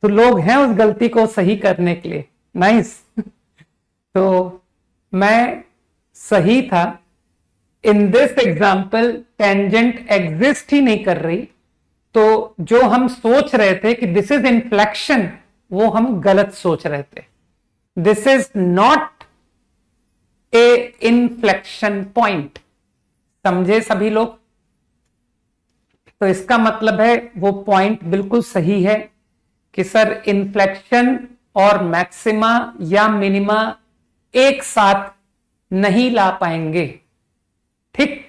तो लोग हैं उस गलती को सही करने के लिए। नाइस। तो मैं सही था। In this example tangent exist ही नहीं कर रही, तो जो हम सोच रहे थे कि दिस इज इन्फ्लेक्शन, वो हम गलत सोच रहे थे। This is not A inflection point. समझे सभी लोग? तो इसका मतलब है वो पॉइंट बिल्कुल सही है कि सर इन्फ्लेक्शन और मैक्सिमा या मिनिमा एक साथ नहीं ला पाएंगे। ठीक?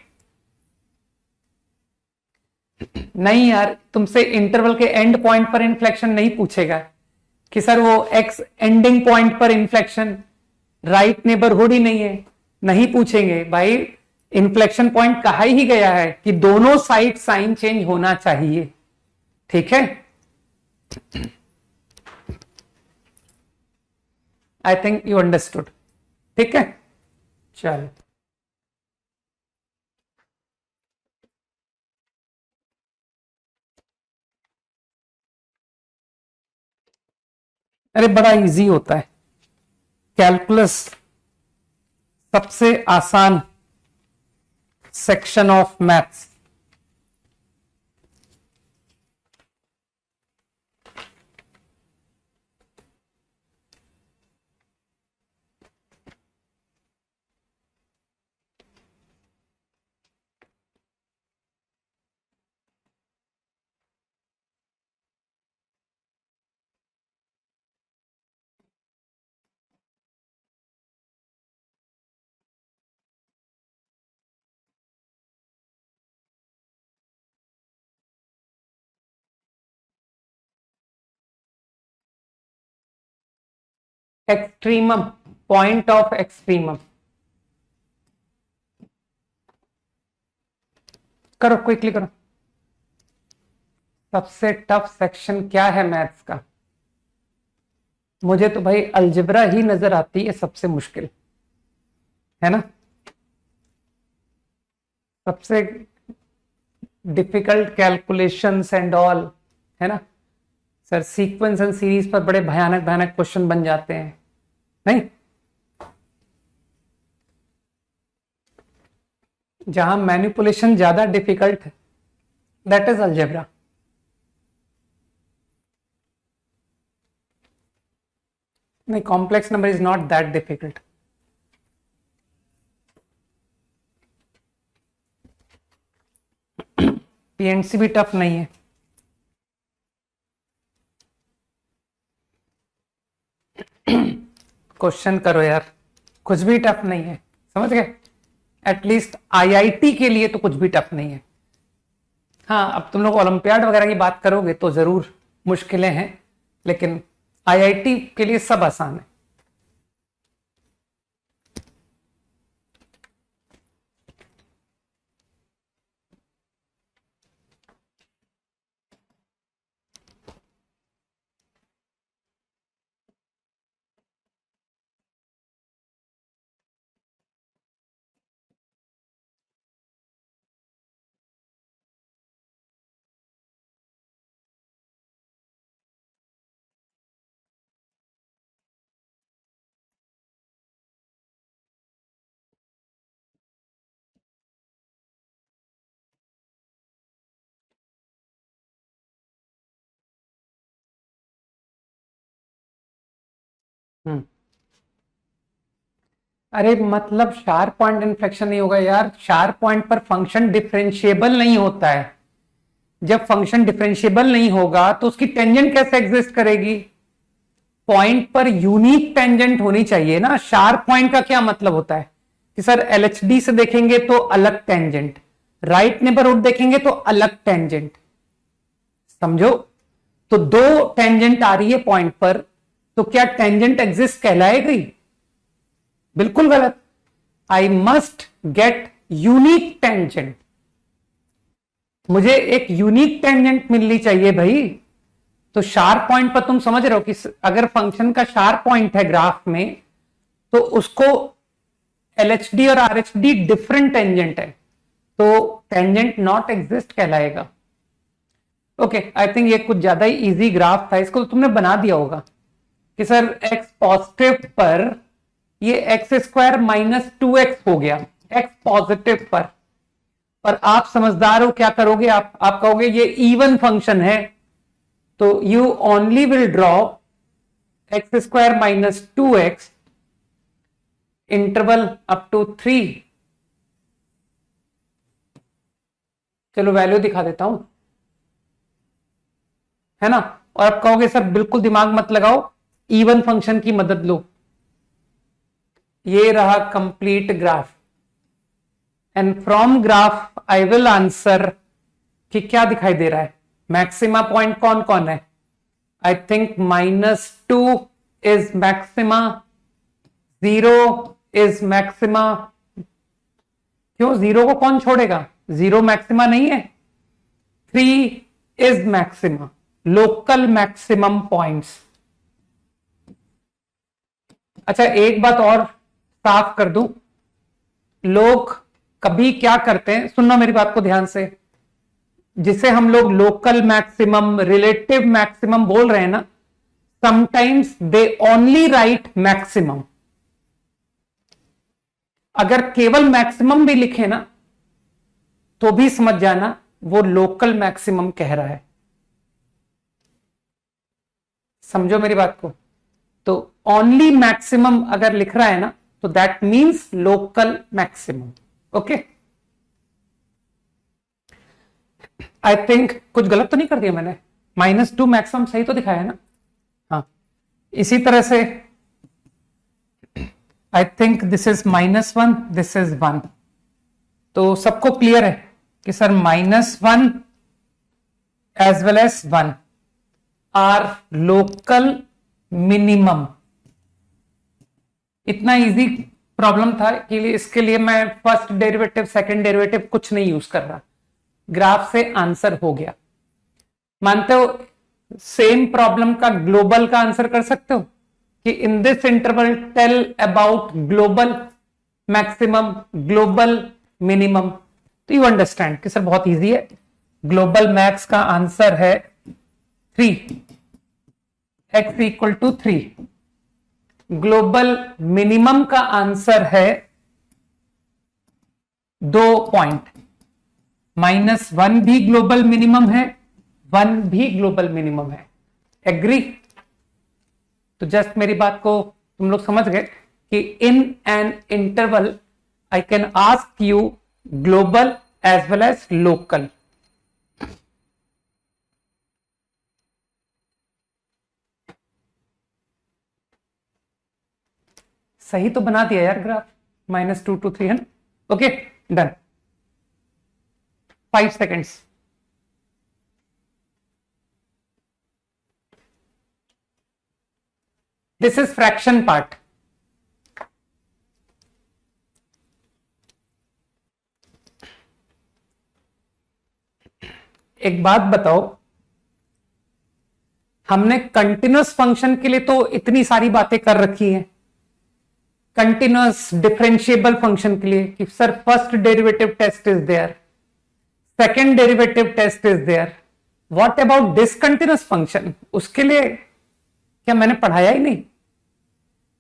नहीं यार, तुमसे इंटरवल के एंड पॉइंट पर इन्फ्लेक्शन नहीं पूछेगा कि सर वो एक्स एंडिंग पॉइंट पर इन्फ्लेक्शन राइट नेबरहुड ही नहीं है, नहीं पूछेंगे भाई। इन्फ्लेक्शन पॉइंट कहा ही गया है कि दोनों साइड साइन चेंज होना चाहिए। ठीक है? आई थिंक यू अंडरस्टूड। ठीक है, चलो। अरे बड़ा इजी होता है कैलकुलस, सबसे आसान section of maths. Extremum, point of extremum. करो, क्विकली करो। सबसे टफ सेक्शन क्या है मैथ्स का? मुझे तो भाई अलजेब्रा ही नजर आती है सबसे मुश्किल, है ना। सबसे डिफिकल्ट कैलकुलेशंस एंड ऑल, है ना सर। सीक्वेंस एंड सीरीज पर बड़े भयानक भयानक क्वेश्चन बन जाते हैं, नहीं। जहां मैनिपुलेशन ज्यादा डिफिकल्ट है, दैट इज अलजेब्रा। नहीं, complex number is not that difficult. PNC भी टफ नहीं है। क्वेश्चन करो यार, कुछ भी टफ नहीं है, समझ गए। एटलीस्ट आईआईटी के लिए तो कुछ भी टफ नहीं है। हाँ, अब तुम लोग ओलंपियाड वगैरह की बात करोगे तो जरूर मुश्किलें हैं, लेकिन आईआईटी के लिए सब आसान है। अरे मतलब शार्प पॉइंट इन्फ्लेक्शन नहीं होगा यार। शार्प पॉइंट पर फंक्शन डिफरेंशिएबल नहीं होता है। जब फंक्शन डिफरेंशिएबल नहीं होगा तो उसकी टेंजेंट कैसे एग्जिस्ट करेगी? पॉइंट पर यूनिक टेंजेंट होनी चाहिए ना। शार्प पॉइंट का क्या मतलब होता है कि सर एलएचडी से देखेंगे तो अलग टेंजेंट, राइट नेबरहुड देखेंगे तो अलग टेंजेंट, समझो। तो दो टेंजेंट आ रही है पॉइंट पर, तो क्या टेंजेंट एग्जिस्ट कहलाएगी? बिल्कुल गलत। I must get unique tangent. मुझे एक यूनिक टेंजेंट मिलनी चाहिए भाई। तो शार्प पॉइंट पर तुम समझ रहे हो कि अगर फंक्शन का शार्प पॉइंट है ग्राफ में, तो उसको एलएचडी और आरएचडी डिफरेंट टेंजेंट है, तो टेंजेंट नॉट एग्जिस्ट कहलाएगा। ओके, आई थिंक ये कुछ ज्यादा ही इजी ग्राफ था, इसको तुमने बना दिया होगा कि सर एक्स पॉजिटिव पर ये एक्स स्क्वायर माइनस 2x हो गया, एक्स पॉजिटिव पर आप समझदार हो, क्या करोगे आप कहोगे ये इवन फंक्शन है, तो you only will draw x square minus 2x interval up to 3। चलो वैल्यू दिखा देता हूं, है ना। और आप कहोगे सर बिल्कुल दिमाग मत लगाओ, इवन फंक्शन की मदद लो। ये रहा complete graph, and from graph I will answer कि क्या दिखाई दे रहा है। मैक्सिमा पॉइंट कौन कौन है? I think -2 is maxima, 0 is maxima. क्यों, 0 को कौन छोड़ेगा? 0 मैक्सिमा नहीं है। 3 is maxima, local maximum points. अच्छा, एक बात और साफ कर दूं, लोग कभी क्या करते हैं, सुनना मेरी बात को ध्यान से, जिसे हम लोग लोकल मैक्सिमम, रिलेटिव मैक्सिमम बोल रहे हैं ना, sometimes they only right maximum. अगर केवल मैक्सिमम भी लिखे ना तो भी समझ जाना वो लोकल मैक्सिमम कह रहा है। समझो मेरी बात को। तो ओनली मैक्सिमम अगर लिख रहा है ना, तो that means local maximum. Okay, I think कुछ गलत तो नहीं कर दिया मैंने? -2 मैक्सिमम सही तो दिखाया है ना? हाँ, इसी तरह से I think this is -1, this is 1। तो सबको क्लियर है कि sir -1 as well as 1 are local minimum. इतना इजी प्रॉब्लम था कि इसके लिए मैं फर्स्ट डेरिवेटिव सेकंड डेरिवेटिव कुछ नहीं यूज कर रहा, ग्राफ से आंसर हो गया। मानते हो सेम प्रॉब्लम का ग्लोबल का आंसर कर सकते हो कि in this interval tell about global maximum global minimum, तो यू अंडरस्टैंड कि सर बहुत इजी है। ग्लोबल मैक्स का आंसर है 3, x equal to 3। Global minimum का आंसर है 2 पॉइंट, -1 भी ग्लोबल मिनिमम है, 1 भी ग्लोबल मिनिमम है। एग्री? तो जस्ट मेरी बात को तुम लोग समझ गए कि in an interval I can ask you global as well as local. सही तो बना दिया यार ग्राफ, -2 to 3 है ना। Okay done. 5 seconds। This is fraction part. एक बात बताओ, हमने कंटिन्यूअस फंक्शन के लिए तो इतनी सारी बातें कर रखी हैं, कंटिन्यूअस डिफरेंशिएबल फंक्शन के लिए कि sir first derivative test is there, second derivative test is there. What about discontinuous function? उसके लिए क्या मैंने पढ़ाया ही नहीं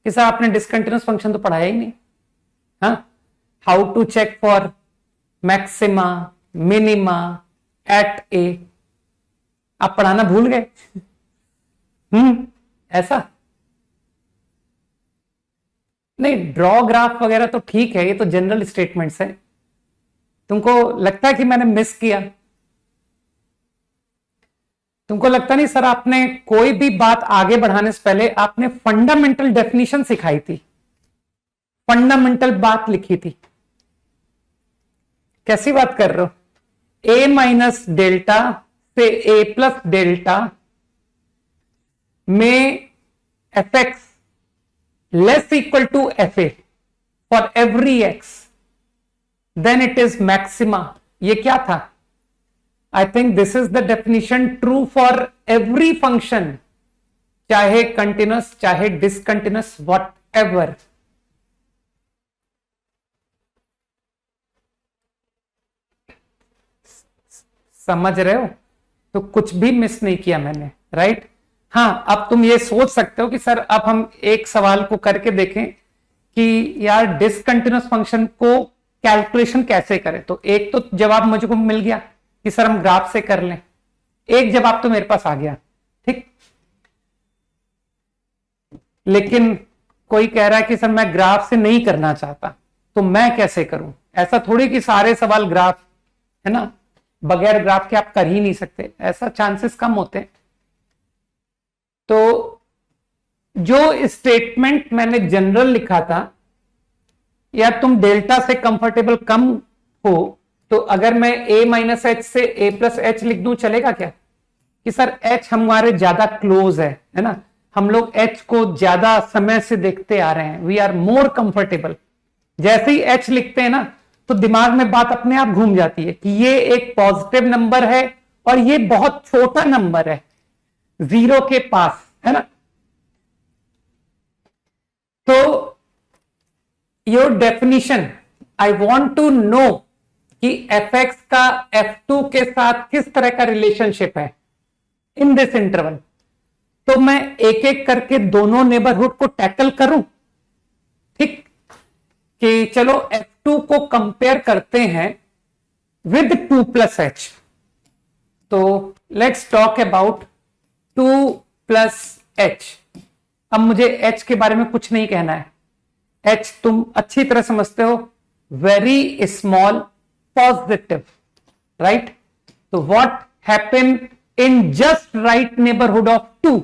कि सर आपने डिसकंटिन्यूअस फंक्शन तो पढ़ाया ही नहीं? हाँ, how to check for maxima minima at A, आप पढ़ाना भूल गए? ऐसा नहीं, ड्रॉ ग्राफ वगैरह तो ठीक है, ये तो जनरल स्टेटमेंट्स है। तुमको लगता है कि मैंने मिस किया? तुमको लगता नहीं सर आपने कोई भी बात आगे बढ़ाने से पहले आपने फंडामेंटल डेफिनेशन सिखाई थी, फंडामेंटल बात लिखी थी? कैसी बात कर रहे हो? a माइनस डेल्टा से a प्लस डेल्टा में fx less equal to fa for every x, then it is maxima. ये क्या था? I think this is the definition true for every function, चाहे कंटिन्यूअस चाहे डिसकंटिन्यूअस वॉट एवर। समझ रहे हो? तो कुछ भी मिस नहीं किया मैंने, राइट? हाँ, अब तुम ये सोच सकते हो कि सर अब हम एक सवाल को करके देखें कि यार डिसकंटिन्यूअस फंक्शन को कैलकुलेशन कैसे करें। तो एक तो जवाब मुझको मिल गया कि सर हम ग्राफ से कर लें, एक जवाब तो मेरे पास आ गया, ठीक। लेकिन कोई कह रहा है कि सर मैं ग्राफ से नहीं करना चाहता, तो मैं कैसे करूं? ऐसा थोड़ी कि सारे सवाल ग्राफ है ना, बगैर ग्राफ के आप कर ही नहीं सकते, ऐसा चांसेस कम होते हैं। तो जो स्टेटमेंट मैंने जनरल लिखा था, या तुम डेल्टा से कंफर्टेबल कम हो तो अगर मैं a माइनस एच से a प्लस एच लिख दूं, चलेगा क्या? कि सर h हमारे ज्यादा क्लोज है ना, हम लोग h को ज्यादा समय से देखते आ रहे हैं, वी आर मोर कंफर्टेबल। जैसे ही h लिखते हैं ना तो दिमाग में बात अपने आप घूम जाती है कि ये एक पॉजिटिव नंबर है और ये बहुत छोटा नंबर है, 0 के पास, है ना। तो your definition, I want to know कि fx का f2 के साथ किस तरह का रिलेशनशिप है इन दिस इंटरवल। तो मैं एक एक करके दोनों नेबरहुड को टैकल करूं, ठीक, कि चलो f2 को कंपेयर करते हैं विद 2 प्लस एच। तो let's talk about 2 plus H. अब मुझे h के बारे में कुछ नहीं कहना है, h तुम अच्छी तरह समझते हो, वेरी स्मॉल पॉजिटिव, राइट। तो what happen in just right neighbourhood of 2?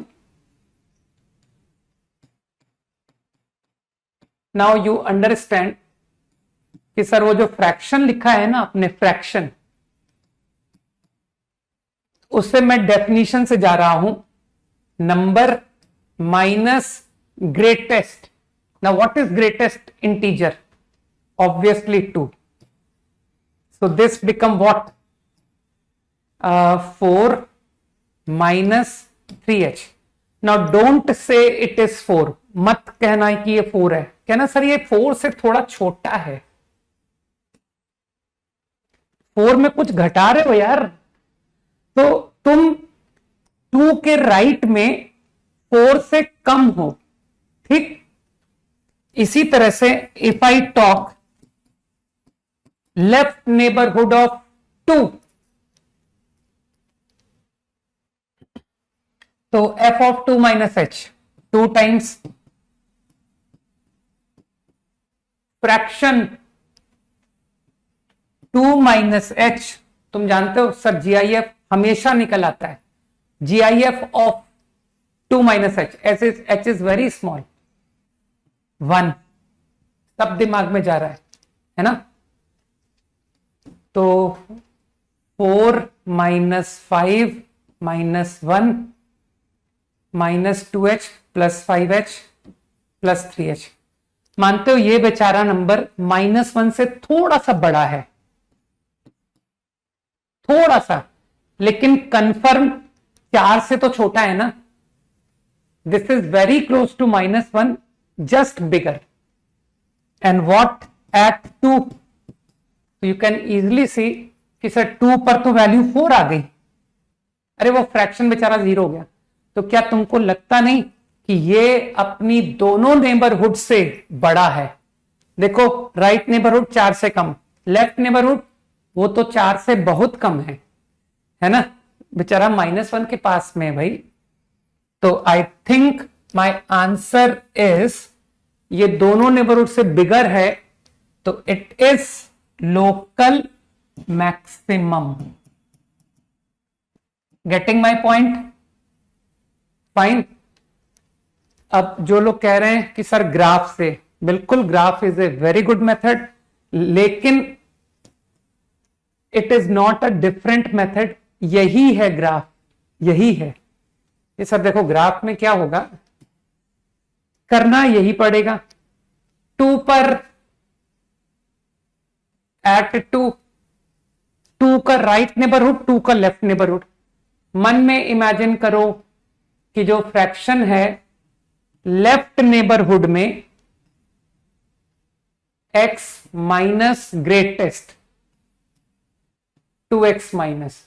Now you understand कि सर वो जो फ्रैक्शन लिखा है ना अपने, फ्रैक्शन, उससे मैं डेफिनेशन से जा रहा हूं, number minus greatest Now what is greatest integer? Obviously 2. So this become what? 4 minus 3h. Now don't say it is 4. मत कहना कि ये 4 है, कहना सर ये 4 से थोड़ा छोटा है। 4 में कुछ घटा रहे हो यार, तो तुम 2 के राइट में 4 से कम हो, ठीक। इसी तरह से if I talk left neighbourhood of 2, तो f of 2 minus h, 2 times fraction 2 minus h। तुम जानते हो सर GIF हमेशा निकल आता है, GIF of 2 minus h, h is very small, 1, सब दिमाग में जा रहा है ना। तो 4 minus 5 minus 1 minus 2h plus 5h plus 3h। मानते हो ये बेचारा नंबर -1 से थोड़ा सा बड़ा है, थोड़ा सा, लेकिन कंफर्म 4 से तो छोटा है ना। This is very close to -1, just bigger. And what at 2, you can easily see कि सर 2 पर तो वैल्यू 4 आ गई, अरे वो फ्रैक्शन बेचारा 0 हो गया। तो क्या तुमको लगता नहीं कि ये अपनी दोनों नेबरहुड से बड़ा है? देखो राइट नेबरहुड 4 से कम, लेफ्ट नेबरहुड वो तो 4 से बहुत कम है ना, बेचारा -1 के पास में है भाई। तो I think my answer is ये दोनों नेबरहुड से बिगर है, तो it is local maximum. Getting my point? Fine. अब जो लोग कह रहे हैं कि सर ग्राफ से, बिल्कुल graph is a very good method, लेकिन it is not a different method. यही है ग्राफ, यही है ये सर। देखो ग्राफ में क्या होगा, करना यही पड़ेगा। 2 पर एट 2 का राइट नेबरहुड, 2 का लेफ्ट नेबरहुड। मन में इमेजिन करो कि जो फ्रैक्शन है लेफ्ट नेबरहुड में x minus greatest 2x minus,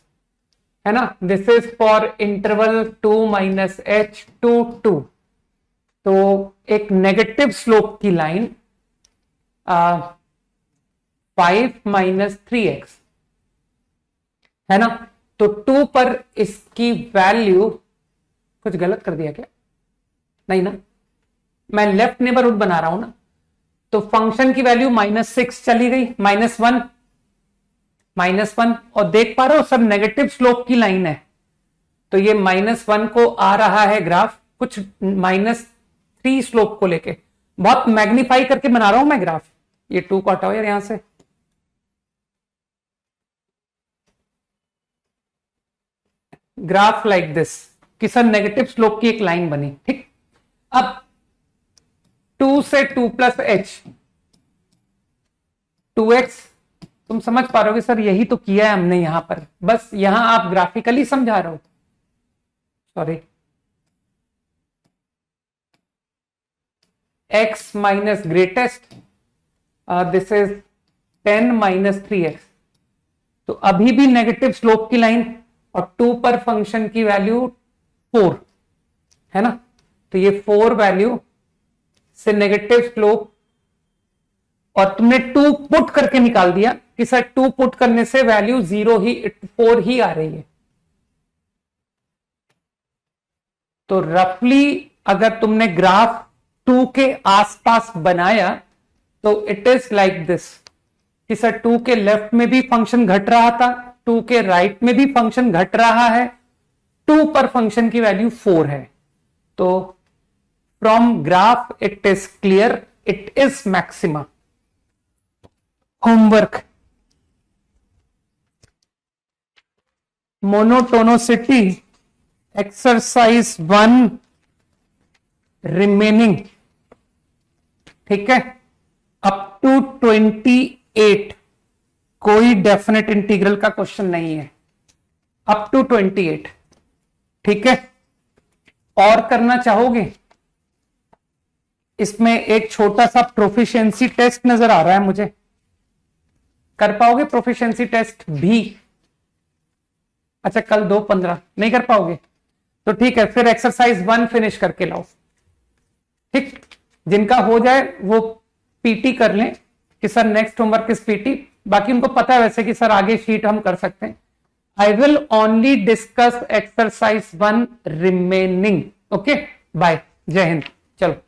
है ना। This is for interval 2 minus h to 2। तो एक नेगेटिव स्लोप की लाइन 5 माइनस 3x, है ना। तो 2 पर इसकी वैल्यू, कुछ गलत कर दिया क्या? नहीं ना, मैं लेफ्ट नेबरहुड बना रहा हूं ना, तो फंक्शन की वैल्यू -6 चली गई, -1, और देख पा रहे हो सब नेगेटिव स्लोप की लाइन है। तो ये -1 को आ रहा है ग्राफ कुछ -3 स्लोप को लेके। बहुत मैग्नीफाई करके बना रहा हूं मैं ग्राफ। ये 2 को हटाओ यार यहां से। ग्राफ लाइक दिस कि सर नेगेटिव स्लोप की एक लाइन बनी, ठीक। अब 2 से 2 प्लस h 2x, तुम समझ पा रहे हो सर यही तो किया है हमने यहां पर, बस यहां आप ग्राफिकली समझा रहे हो, sorry. x minus greatest, this is 10 minus 3x। तो अभी भी नेगेटिव स्लोप की लाइन, और 2 पर फंक्शन की वैल्यू 4, है ना। तो ये 4 वैल्यू से नेगेटिव स्लोप, और तुमने 2 पुट करके निकाल दिया कि सर 2 पुट करने से वैल्यू 4 ही आ रही है। तो रफली अगर तुमने ग्राफ 2 के आसपास बनाया तो इट इज लाइक दिस कि सर 2 के लेफ्ट में भी फंक्शन घट रहा था, 2 के राइट में भी फंक्शन घट रहा है, 2 पर फंक्शन की वैल्यू 4 है। तो from graph it is clear, it is maxima. Homework, monotonicity exercise 1 remaining. ठीक है, अप टू 28 कोई डेफिनेट इंटीग्रल का क्वेश्चन नहीं है, अप टू 28। ठीक है, और करना चाहोगे? इसमें एक छोटा सा प्रोफिशिएंसी टेस्ट नजर आ रहा है मुझे, कर पाओगे प्रोफिशिएंसी टेस्ट भी? अच्छा, कल 2:15 नहीं कर पाओगे तो ठीक है, फिर एक्सरसाइज 1 फिनिश करके लाओ। ठीक, जिनका हो जाए वो पीटी कर लें कि sir next homework is PT, बाकी उनको पता है वैसे कि सर आगे शीट हम कर सकते हैं। I will only discuss exercise 1 remaining. Okay, bye, जय हिंद। चलो।